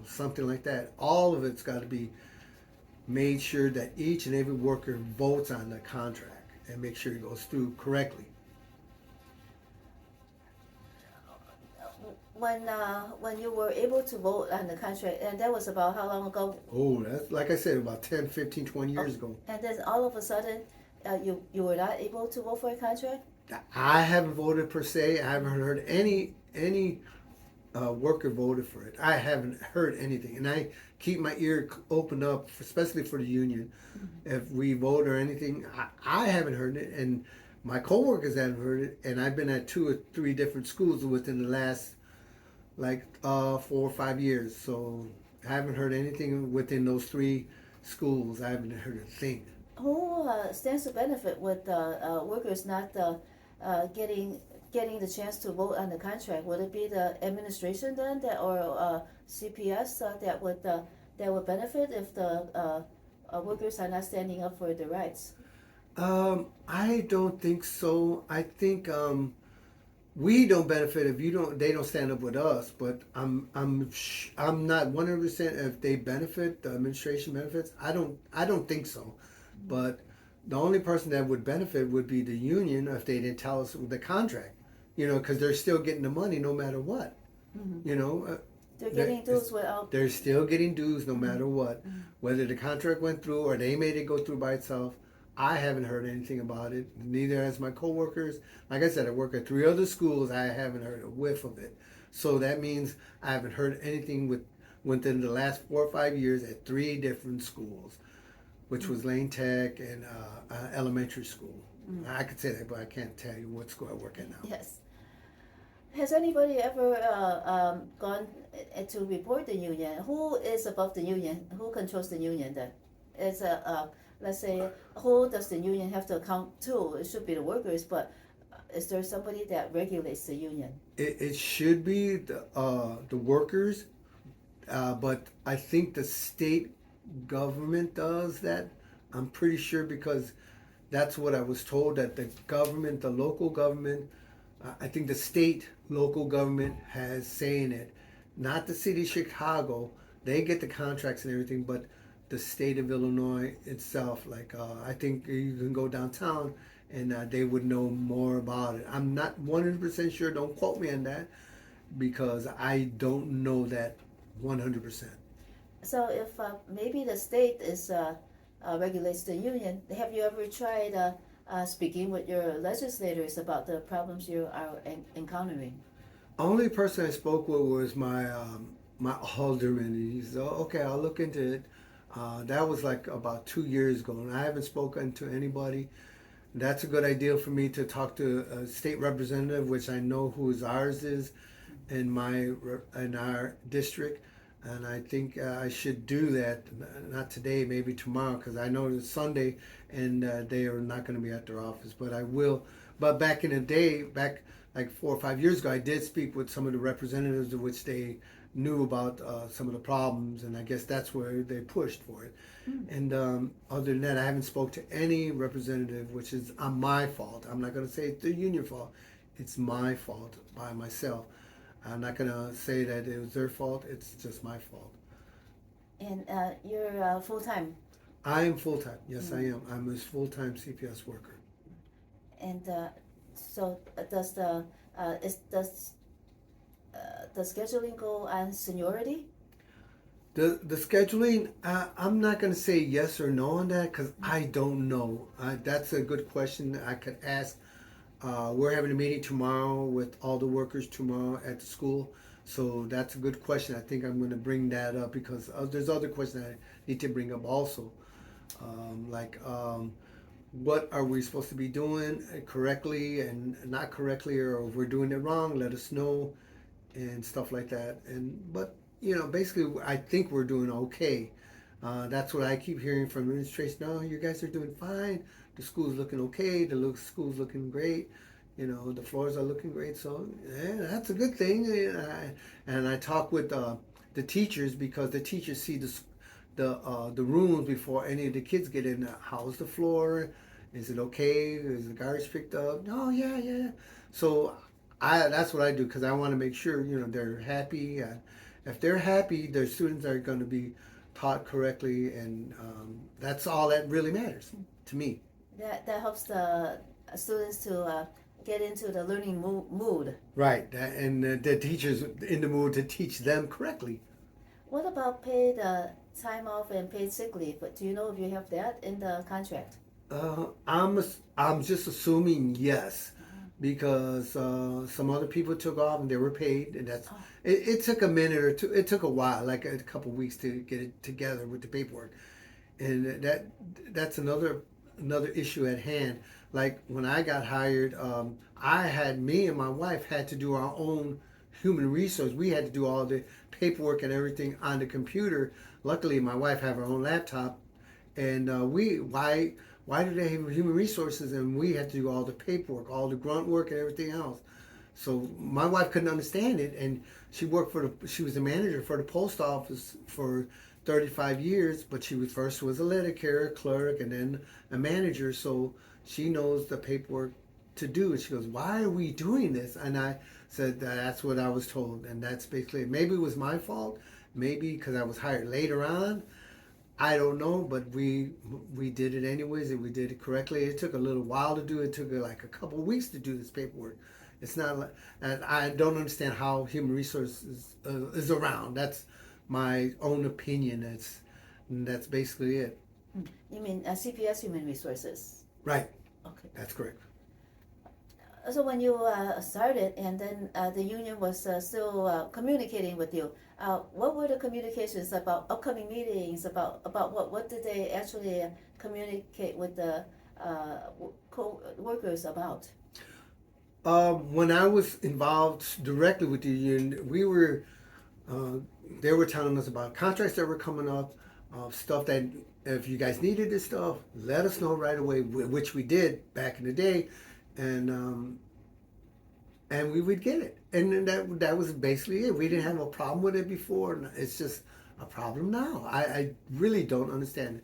something like that. All of it's got to be made sure that each and every worker votes on the contract and make sure it goes through correctly. When you were able to vote on the contract, and that was about how long ago? Oh, that's, like I said, about 10, 15, 20 years ago. And then all of a sudden, you were not able to vote for a contract? I haven't voted per se. I haven't heard any worker voted for it. I haven't heard anything, and I keep my ear open up, especially for the union. If we vote or anything, I haven't heard it, and my coworkers haven't heard it. And I've been at 2 or 3 different schools within the last 4 or 5 years. So I haven't heard anything within those 3 schools. I haven't heard a thing. Who stands to benefit with workers not getting the chance to vote on the contract? Would it be the administration then, or CPS that would benefit if the workers are not standing up for their rights? I don't think so. I think we don't benefit if they don't stand up with us. But I'm not 100% if they benefit, the administration benefits. I don't think so. But the only person that would benefit would be the union if they didn't tell us the contract. Because they're still getting the money no matter what. They're getting dues without. They're still getting dues no matter what. Whether the contract went through or they made it go through by itself, I haven't heard anything about it. Neither has my coworkers. Like I said, I work at 3 other schools. I haven't heard a whiff of it. So that means I haven't heard anything within the last 4 or 5 years at 3 different schools, which was Lane Tech and elementary school. I could say that, but I can't tell you what school I work at now. Yes. Has anybody ever gone to report the union? Who is above the union? Who controls the union then? It's let's say, who does the union have to account to? It should be the workers, but is there somebody that regulates the union? It should be the workers, but I think the state government does that. I'm pretty sure, because that's what I was told, that the government, the local government, I think the state local government has saying it, not the city of Chicago. They get the contracts and everything, but the state of Illinois itself. I think you can go downtown and they would know more about it. I'm not 100% sure. Don't quote me on that because I don't know that 100%. So if maybe the state is regulates the union, have you ever tried speaking with your legislators about the problems you are encountering? Only person I spoke with was my alderman. He said, "Oh, okay, I'll look into it." That was like about 2 years ago, and I haven't spoken to anybody. That's a good idea for me to talk to a state representative, which I know who ours is in our district, and I think I should do that. Not today, maybe tomorrow, because I know it's Sunday and they are not going to be at their office. But I will. But back in the day, back like 4 or 5 years ago, I did speak with some of the representatives, of which they knew about some of the problems, and I guess that's where they pushed for it. And other than that, I haven't spoke to any representative, which is on my fault. I'm not going to say it's the union fault. It's my fault by myself. I'm not going to say that it was their fault. It's just my fault. And you're full-time? I am full-time. Yes, I am. I'm a full-time CPS worker. And so does the scheduling go on seniority? The scheduling, I'm not going to say yes or no on that because I don't know. That's a good question I could ask. We're having a meeting tomorrow with all the workers tomorrow at the school. So that's a good question. I think I'm going to bring that up because there's other questions I need to bring up also. What are we supposed to be doing correctly and not correctly, or if we're doing it wrong, let us know and stuff like that. But basically, I think we're doing okay. That's what I keep hearing from administration. No, you guys are doing fine. The school's looking okay. The school's looking great. The floors are looking great. So yeah, that's a good thing. And I talk with the teachers because the teachers see the rooms before any of the kids get in. How's the floor? Is it okay? Is the garbage picked up? No, yeah. So that's what I do because I want to make sure they're happy. If they're happy, their students are going to be taught correctly, and that's all that really matters to me. That helps the students to get into the learning mood. Right, and the teachers in the mood to teach them correctly. What about paid time off and paid sick leave? But do you know if you have that in the contract? I'm just assuming yes, because some other people took off and they were paid, and it took a minute or two. It took a while, like a couple weeks to get it together with the paperwork, and that's another issue at hand. Like when I got hired, me and my wife had to do our own human resource. We had to do all the paperwork and everything on the computer. Luckily, my wife had her own laptop, and why do they have human resources and we had to do all the paperwork, all the grunt work and everything else? So my wife couldn't understand it, and she was a manager for the post office for 35 years, but she was a letter carrier, clerk, and then a manager, so she knows the paperwork to do. And she goes, "Why are we doing this?" And I said, "That's what I was told," and that's basically it. Maybe it was my fault, maybe because I was hired later on. I don't know, but we did it anyways, and we did it correctly. It took a little while to do it. It took like a couple of weeks to do this paperwork. It's not like, and I don't understand how human resources is around. That's my own opinion. That's basically it. You mean CPS Human Resources? Right. Okay. That's correct. So when you started, and then the union was still communicating with you, what were the communications about upcoming meetings? About what did they actually communicate with the workers about? When I was involved directly with the union, they were telling us about contracts that were coming up, stuff that if you guys needed this stuff, let us know right away, which we did back in the day. And we would get it, and that was basically it. We didn't have a problem with it before. It's just a problem now. I really don't understand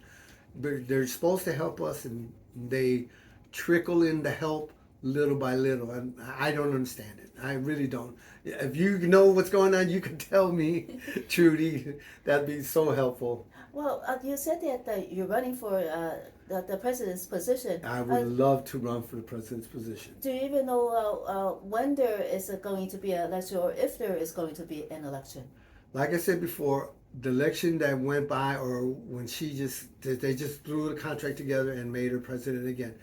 it. They're supposed to help us, and they trickle in the help little by little, and I don't understand it. I really don't. If you know what's going on, you can tell me, Trudy. That'd be so helpful. Well, you said that you're running for the president's position. I would love to run for the president's position. Do you even know when there is going to be an election, or if there is going to be an election? Like I said before, the election that went by, or when they just threw the contract together and made her president again.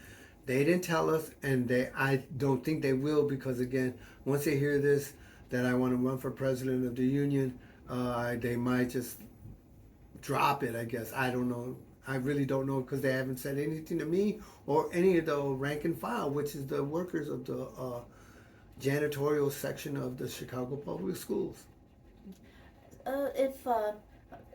They didn't tell us, and I don't think they will, because again, once they hear this, that I want to run for president of the union, they might just drop it, I guess. I don't know. I really don't know, because they haven't said anything to me or any of the rank and file, which is the workers of the janitorial section of the Chicago Public Schools. If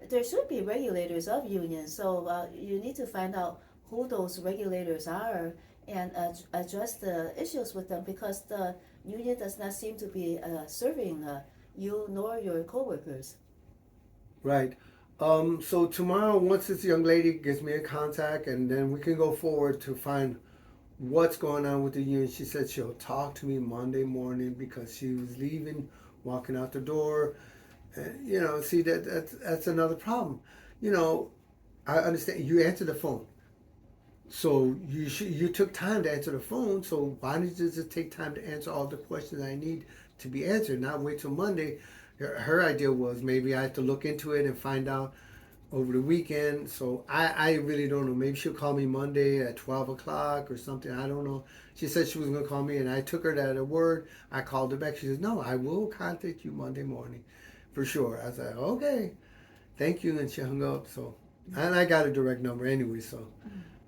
there should be regulators of unions, so you need to find out who those regulators are and address the issues with them, because the union does not seem to be serving you nor your coworkers. Right. So tomorrow, once this young lady gives me a contact, and then we can go forward to find what's going on with the union. She said she'll talk to me Monday morning, because she was leaving, walking out the door. And, see, that's another problem. I understand you answer the phone. So you took time to answer the phone, so why did you just take time to answer all the questions I need to be answered, not wait till Monday? Her idea was maybe I have to look into it and find out over the weekend. So I really don't know. Maybe she'll call me Monday at 12 o'clock or something. I don't know. She said she was going to call me, and I took her at her word. I called her back. She says, no, I will contact you Monday morning for sure. I said, okay, thank you. And she hung up. So, and I got a direct number anyway, so.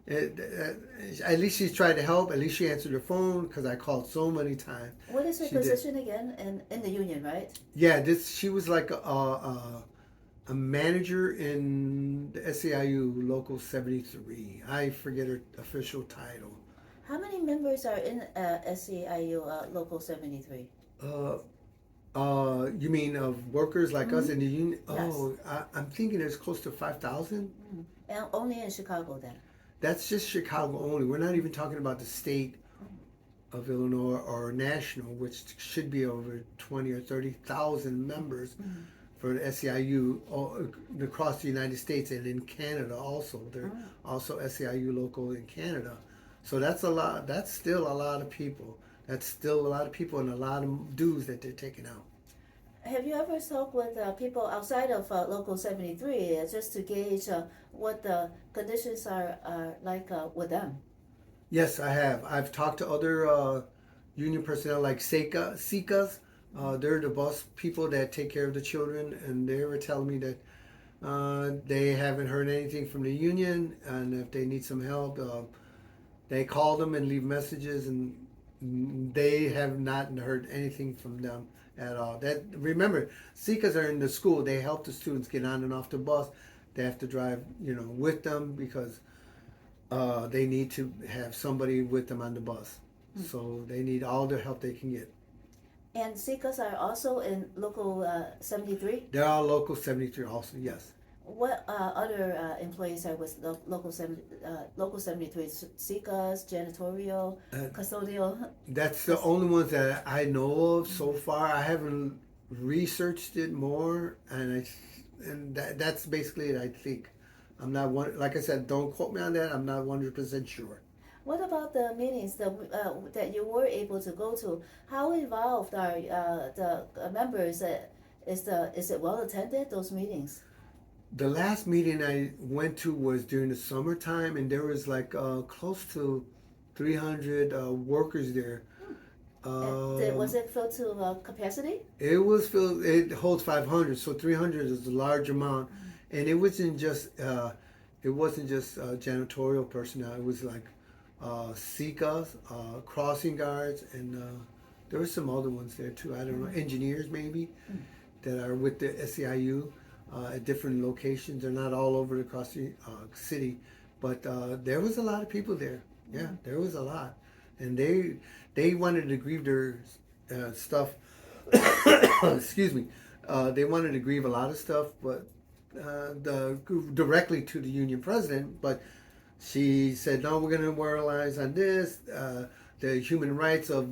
At least she's tried to help. At least she answered the phone, because I called so many times. What is her position again in the union, right? Yeah, she was like a manager in the SEIU Local 73. I forget her official title. How many members are in SEIU Local 73? You mean of workers like us in the union? Yes. Oh, I'm thinking there's close to 5,000. And only in Chicago then? That's just Chicago only. We're not even talking about the state of Illinois or national, which should be over 20 or 30,000 members for the SEIU across the United States, and in Canada also. They're also SEIU local in Canada. So that's a lot. That's still a lot of people. That's still a lot of people, and a lot of dues that they're taking out. Have you ever talked with people outside of Local 73 just to gauge what the conditions are like with them? Yes, I have. I've talked to other union personnel like SECAs. They're the bus people that take care of the children, and they were telling me that they haven't heard anything from the union, and if they need some help, they call them and leave messages, and they have not heard anything from them at all. Remember, SECAs are in the school. They help the students get on and off the bus. They have to drive, with them, because they need to have somebody with them on the bus. So they need all the help they can get. And SECAs are also in Local 73? They're all Local 73 also, yes. What other employees are with Local 73? SECAs, janitorial, custodial? That's the only ones that I know of so far. I haven't researched it more, and that's basically it, I think. I'm not like I said, don't quote me on that. I'm not 100% sure. What about the meetings that you were able to go to? How involved are the members? Is it well attended, those meetings? The last meeting I went to was during the summertime, and there was like close to 300 workers there. Was it filled to capacity? It was filled. It holds 500, so 300 is a large amount, and it wasn't just janitorial personnel. It was like SECAs, crossing guards, and there were some other ones there too. I don't know, engineers maybe that are with the SEIU. At different locations. They're not all over across the city, but there was a lot of people there. Yeah, there was a lot, and they wanted to grieve their stuff. Excuse me. They wanted to grieve a lot of stuff, but directly to the union president. But she said, no, we're going to memorialize on this. the human rights of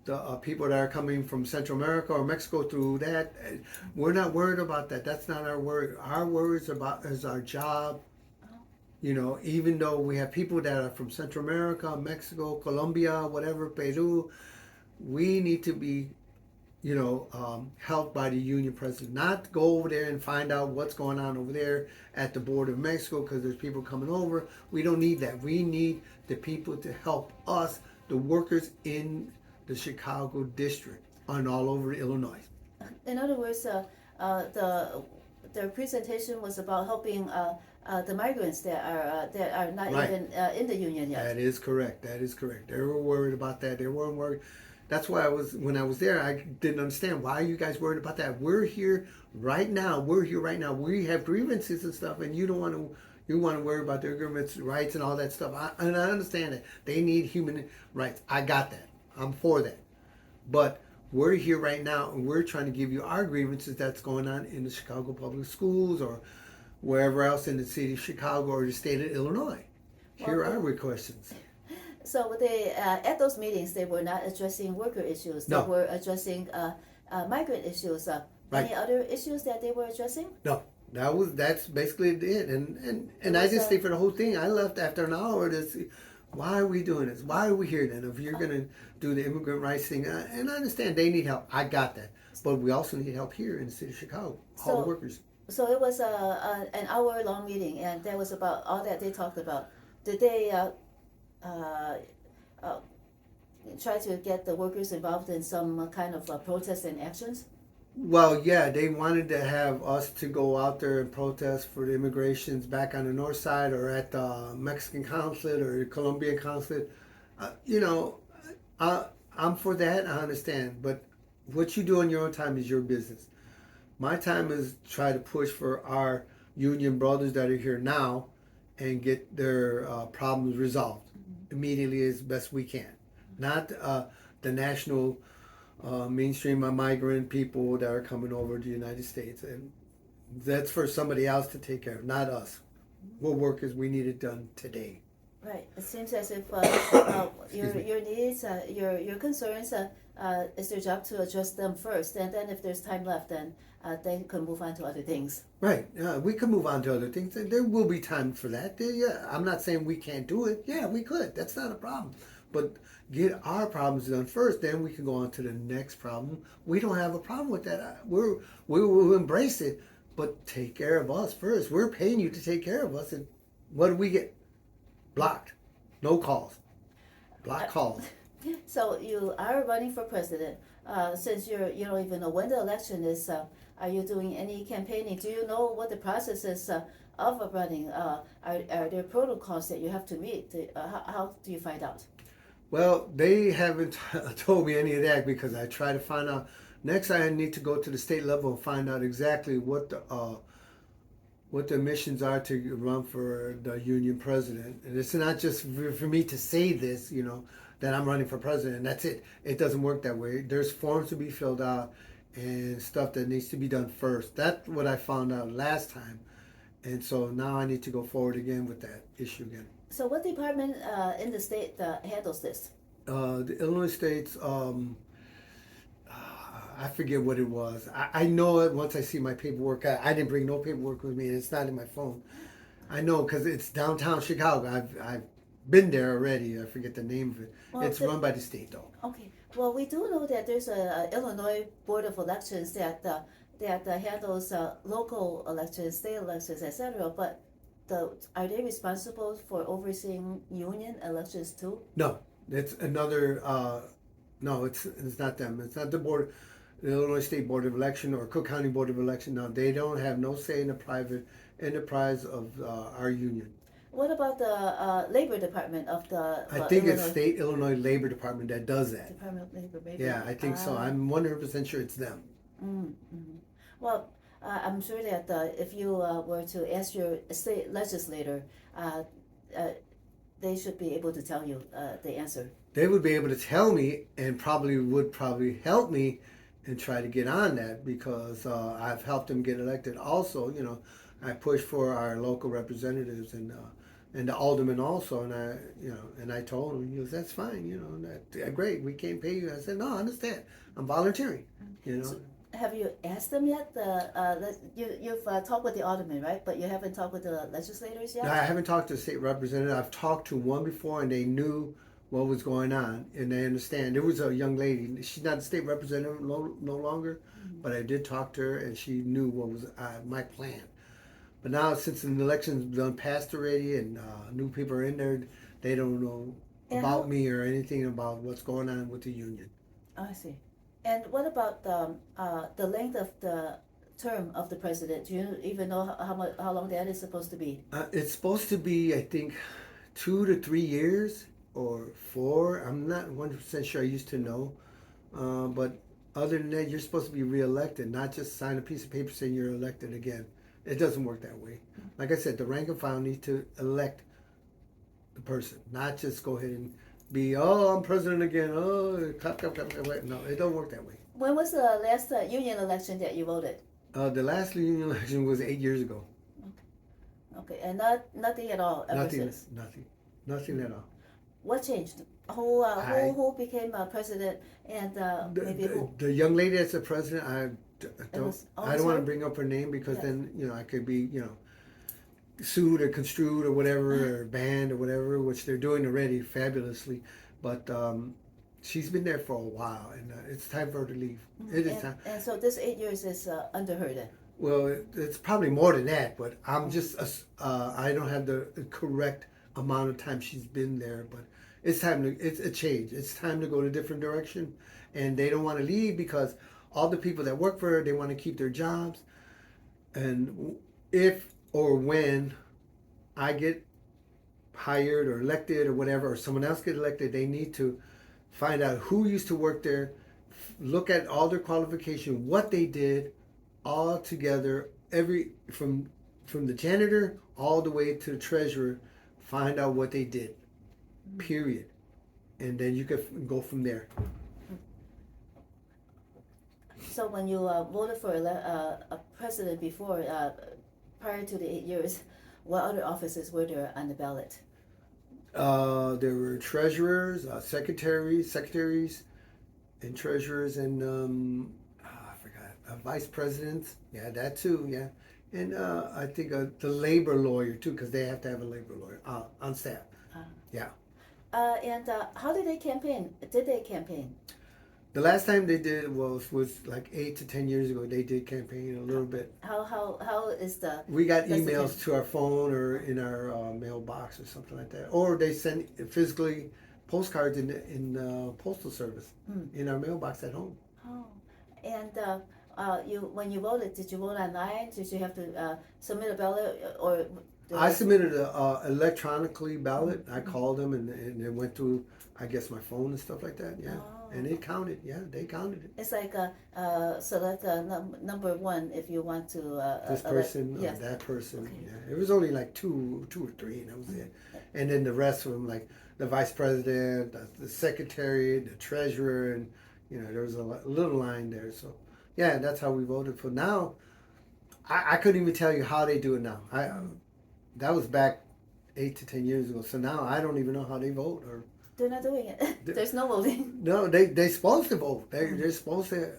the people that are coming from Central America or Mexico through that. We're not worried about that. That's not our worry. Our worry is our job. Even though we have people that are from Central America, Mexico, Colombia, whatever, Peru, we need to be, helped by the union president. Not go over there and find out what's going on over there at the border of Mexico because there's people coming over. We don't need that. We need the people to help us, the workers in the Chicago district and all over Illinois. In other words, the presentation was about helping the migrants that are not Right. even in the union yet. That is correct. They were worried about that. They weren't worried. That's why when I was there, I didn't understand. Why are you guys worried about that? We're here right now. We have grievances and stuff, and you want to worry about their grievances, rights, and all that stuff. And I understand that. They need human rights. I got that. I'm for that. But we're here right now, and we're trying to give you our grievances that's going on in the Chicago public schools or wherever else in the city of Chicago or the state of Illinois. Here are our questions. So they at those meetings, they were not addressing worker issues. They No. were addressing migrant issues. Right. Any other issues that they were addressing? No, that's basically it. And It I was, didn't stay for the whole thing. I left after an hour to see, why are we doing this? Why are we here then? If you're going to do the immigrant rights thing, and I understand they need help. I got that. But we also need help here in the city of Chicago, all the workers. So it was an hour-long meeting, and that was about all that they talked about. Did they try to get the workers involved in some kind of protest and actions? Well, yeah, they wanted to have us to go out there and protest for the immigrations back on the north side or at the Mexican consulate or the Colombian consulate. I'm for that, I understand. But what you do in your own time is your business. My time is try to push for our union brothers that are here now and get their problems resolved immediately as best we can. Not the national mainstream of migrant people that are coming over to the United States. And that's for somebody else to take care of, not us. We're workers, we need it done today. Right. It seems as if your needs, your concerns, it's their job to address them first, and then if there's time left, then they can move on to other things. Right. We can move on to other things. There will be time for that. Yeah, I'm not saying we can't do it. Yeah, we could. That's not a problem. But get our problems done first, then we can go on to the next problem. We don't have a problem with that. We will embrace it, but take care of us first. We're paying you to take care of us, and what do we get? Blocked. No calls. Blocked calls. So you are running for president. Since you don't even know when the election is, are you doing any campaigning? Do you know what the process is of running? Are there protocols that you have to meet? How do you find out? Well, they haven't told me any of that because I try to find out. Next, I need to go to the state level and find out exactly what the missions are to run for the union president. And it's not just for me to say this, that I'm running for president. That's it. It doesn't work that way. There's forms to be filled out and stuff that needs to be done first. That's what I found out last time. And so now I need to go forward again with that issue again. So what department in the state handles this? The Illinois State's, I forget what it was. I know it once I see my paperwork. I didn't bring no paperwork with me, and it's not in my phone. I know because it's downtown Chicago. I've been there already. I forget the name of it. Well, it's run by the state, though. Okay. Well, we do know that there's a Illinois Board of Elections that handles local elections, state elections, etc. But are they responsible for overseeing union elections too? No, it's another. No, it's not them. It's not the board, the Illinois State Board of Election or Cook County Board of Election. No, they don't have no say in the private enterprise of our union. What about the labor department of the? I think Illinois it's State Illinois Labor Department that does that. Department of Labor, maybe. Yeah, I think so. I'm 100% sure it's them. Mm-hmm. Well, I'm sure that if you were to ask your state legislator, they should be able to tell you the answer. They would be able to tell me and would help me and try to get on that because I've helped them get elected. Also, I push for our local representatives and and the alderman also. And I told him, he goes, "That's fine, great. We can't pay you." I said, "No, I understand. I'm volunteering." So have you asked them yet? You've talked with the alderman, right? But you haven't talked with the legislators yet? No, I haven't talked to the state representative. I've talked to one before, and they knew what was going on, and they understand. There was a young lady. She's not the state representative no longer, but I did talk to her, and she knew what was my plan. But now, since the election's done passed already, and new people are in there, they don't know about me or anything about what's going on with the union. I see. And what about the length of the term of the president? Do you even know how long that is supposed to be? It's supposed to be, I think, 2 to 3 years or 4. I'm not 100% sure. I used to know, but other than that, you're supposed to be reelected, not just sign a piece of paper saying you're elected again. It doesn't work that way. Like I said, the rank and file needs to elect the person, not just go ahead and be, I'm president again. Clap. No, it don't work that way. When was the last union election that you voted? The last union election was 8 years ago. Okay, and nothing at all ever since? Nothing at all. What changed? Who became president, and maybe who? The young lady that's the president, I don't want to bring up her name because then I could be sued or construed or whatever or banned or whatever, which they're doing already fabulously. But she's been there for a while, and it's time for her to leave. It is time. And so this 8 years is under her then? Well, it's probably more than that, but I'm just I don't have the correct amount of time she's been there. But it's a change. It's time to go to a different direction, and they don't want to leave because all the people that work for her, they want to keep their jobs. And if or when I get hired or elected or whatever, or someone else get elected, they need to find out who used to work there, look at all their qualification, what they did, all together, from the janitor all the way to the treasurer, find out what they did, period. And then you can go from there. So when you voted for a president before, prior to the 8 years, what other offices were there on the ballot? There were treasurers, secretaries, and treasurers, and I forgot, vice presidents. Yeah, that too. Yeah, and I think the labor lawyer too, because they have to have a labor lawyer on staff. Yeah. And how did they campaign? Did they campaign? The last time they did was like 8 to 10 years ago. They did campaign a little bit. How is the? We got emails to our phone or in our mailbox or something like that, or they send physically postcards in postal service in our mailbox at home. Oh, and when you voted, did you vote online? Did you have to submit a ballot or? I submitted a electronically ballot. I called them and it went through, I guess, my phone and stuff like that. Yeah. Oh. And it counted. Yeah, they counted it. It's like select number one if you want to. This person yes. or that person. Okay. Yeah, it was only like two or three, and that was it. And then the rest of them, like the vice president, the secretary, the treasurer, and there was a little line there. So yeah, that's how we voted. For now, I couldn't even tell you how they do it now. That was back 8 to 10 years ago. So now I don't even know how they vote or. They're not doing it. There's no voting. No, they're supposed to vote. They're supposed to,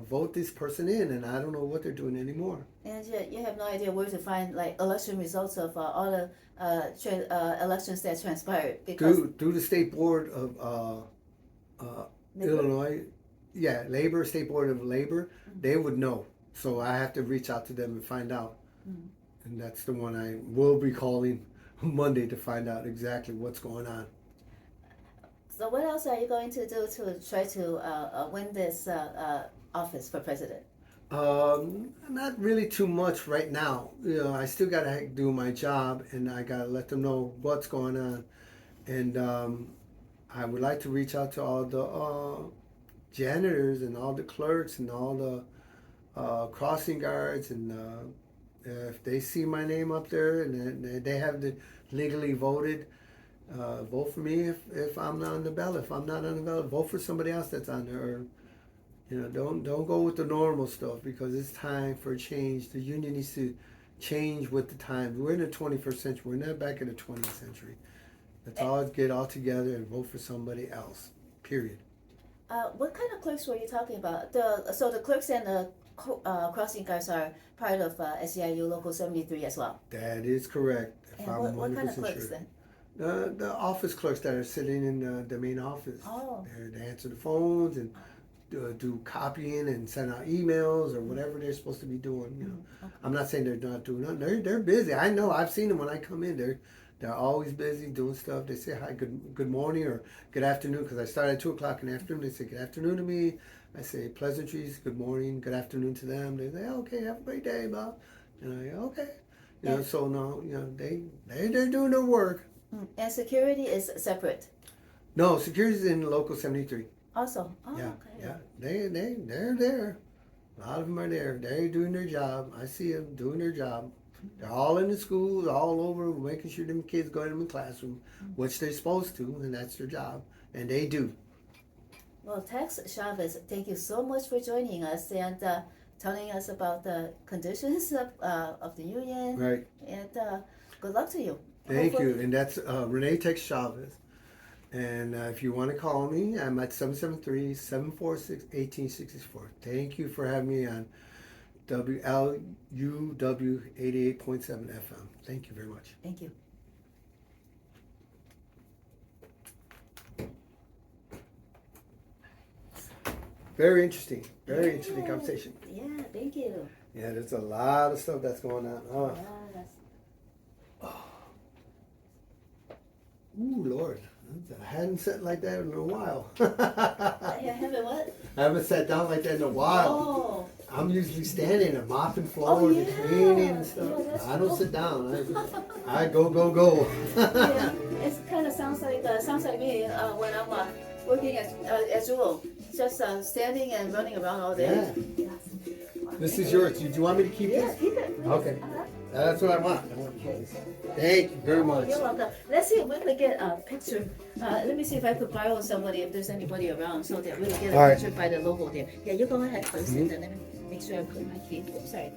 vote this person in, and I don't know what they're doing anymore. And you have no idea where to find like election results of all the elections that transpired because through the state board of Illinois, labor, state board of labor, they would know. So I have to reach out to them and find out, and that's the one I will be calling Monday to find out exactly what's going on. So what else are you going to do to try to win this office for president? Not really too much right now. I still gotta do my job, and I gotta let them know what's going on. And I would like to reach out to all the janitors and all the clerks and all the crossing guards, and if they see my name up there and they have legally voted. Vote for me if I'm not on the ballot. If I'm not on the ballot, vote for somebody else that's on there. Or, don't go with the normal stuff because it's time for a change. The union needs to change with the times. We're in the 21st century. We're not back in the 20th century. Let's all get all together and vote for somebody else. Period. What kind of clerks were you talking about? So the clerks and the crossing guards are part of SEIU Local 73 as well. That is correct. If And I'm what kind of 100% clerks sure. then? The office clerks that are sitting in the main office. Oh. They answer the phones and do copying and send out emails or whatever they're supposed to be doing. You know, Okay. I'm not saying they're not doing nothing. They're busy. I know. I've seen them when I come in. They're always busy doing stuff. They say hi, good morning or good afternoon, because I start at 2:00 in the afternoon. They say good afternoon to me. I say pleasantries, good morning, good afternoon to them. They say, okay, have a great day, Bob. And I go, okay. You know, so no, you know, they're doing their work. And security is separate. No, security's in local 73. Also. Oh, Yeah, okay. yeah. They're there. A lot of them are there. They're doing their job. I see them doing their job. They're all in the schools, all over, making sure them kids go in the classroom, which they're supposed to, and that's their job. And they do. Well, Tex Chavez, thank you so much for joining us and telling us about the conditions of the union. Right. And good luck to you. Thank Hopefully- you. And that's Renne Tex Chavez. And if you want to call me, I'm at 773-746-1864. Thank you for having me on WLUW 88.7 FM. Thank you very much. Thank you. Very interesting. Very interesting conversation. Yeah, thank you. Yeah, there's a lot of stuff that's going on. Oh. Yes. Ooh, Lord. I hadn't sat like that in a while. I haven't what? I haven't sat down like that in a while. Oh. I'm usually standing and mopping floors and cleaning and stuff. Yeah, I don't sit down. I go. Yeah, it kind of sounds like me when I'm working at Jewel, just standing and running around all day. Yeah. This is yours. Do you want me to keep Yeah, this? keep it. Please. Okay. That's what I want. Thank you very much. You're welcome. Let's see if we can get a picture. Let me see if I could borrow somebody, if there's anybody around, so that we can get a All right. picture by the logo there. Yeah, you go ahead first, and then let me make sure I put my key. Oops, sorry.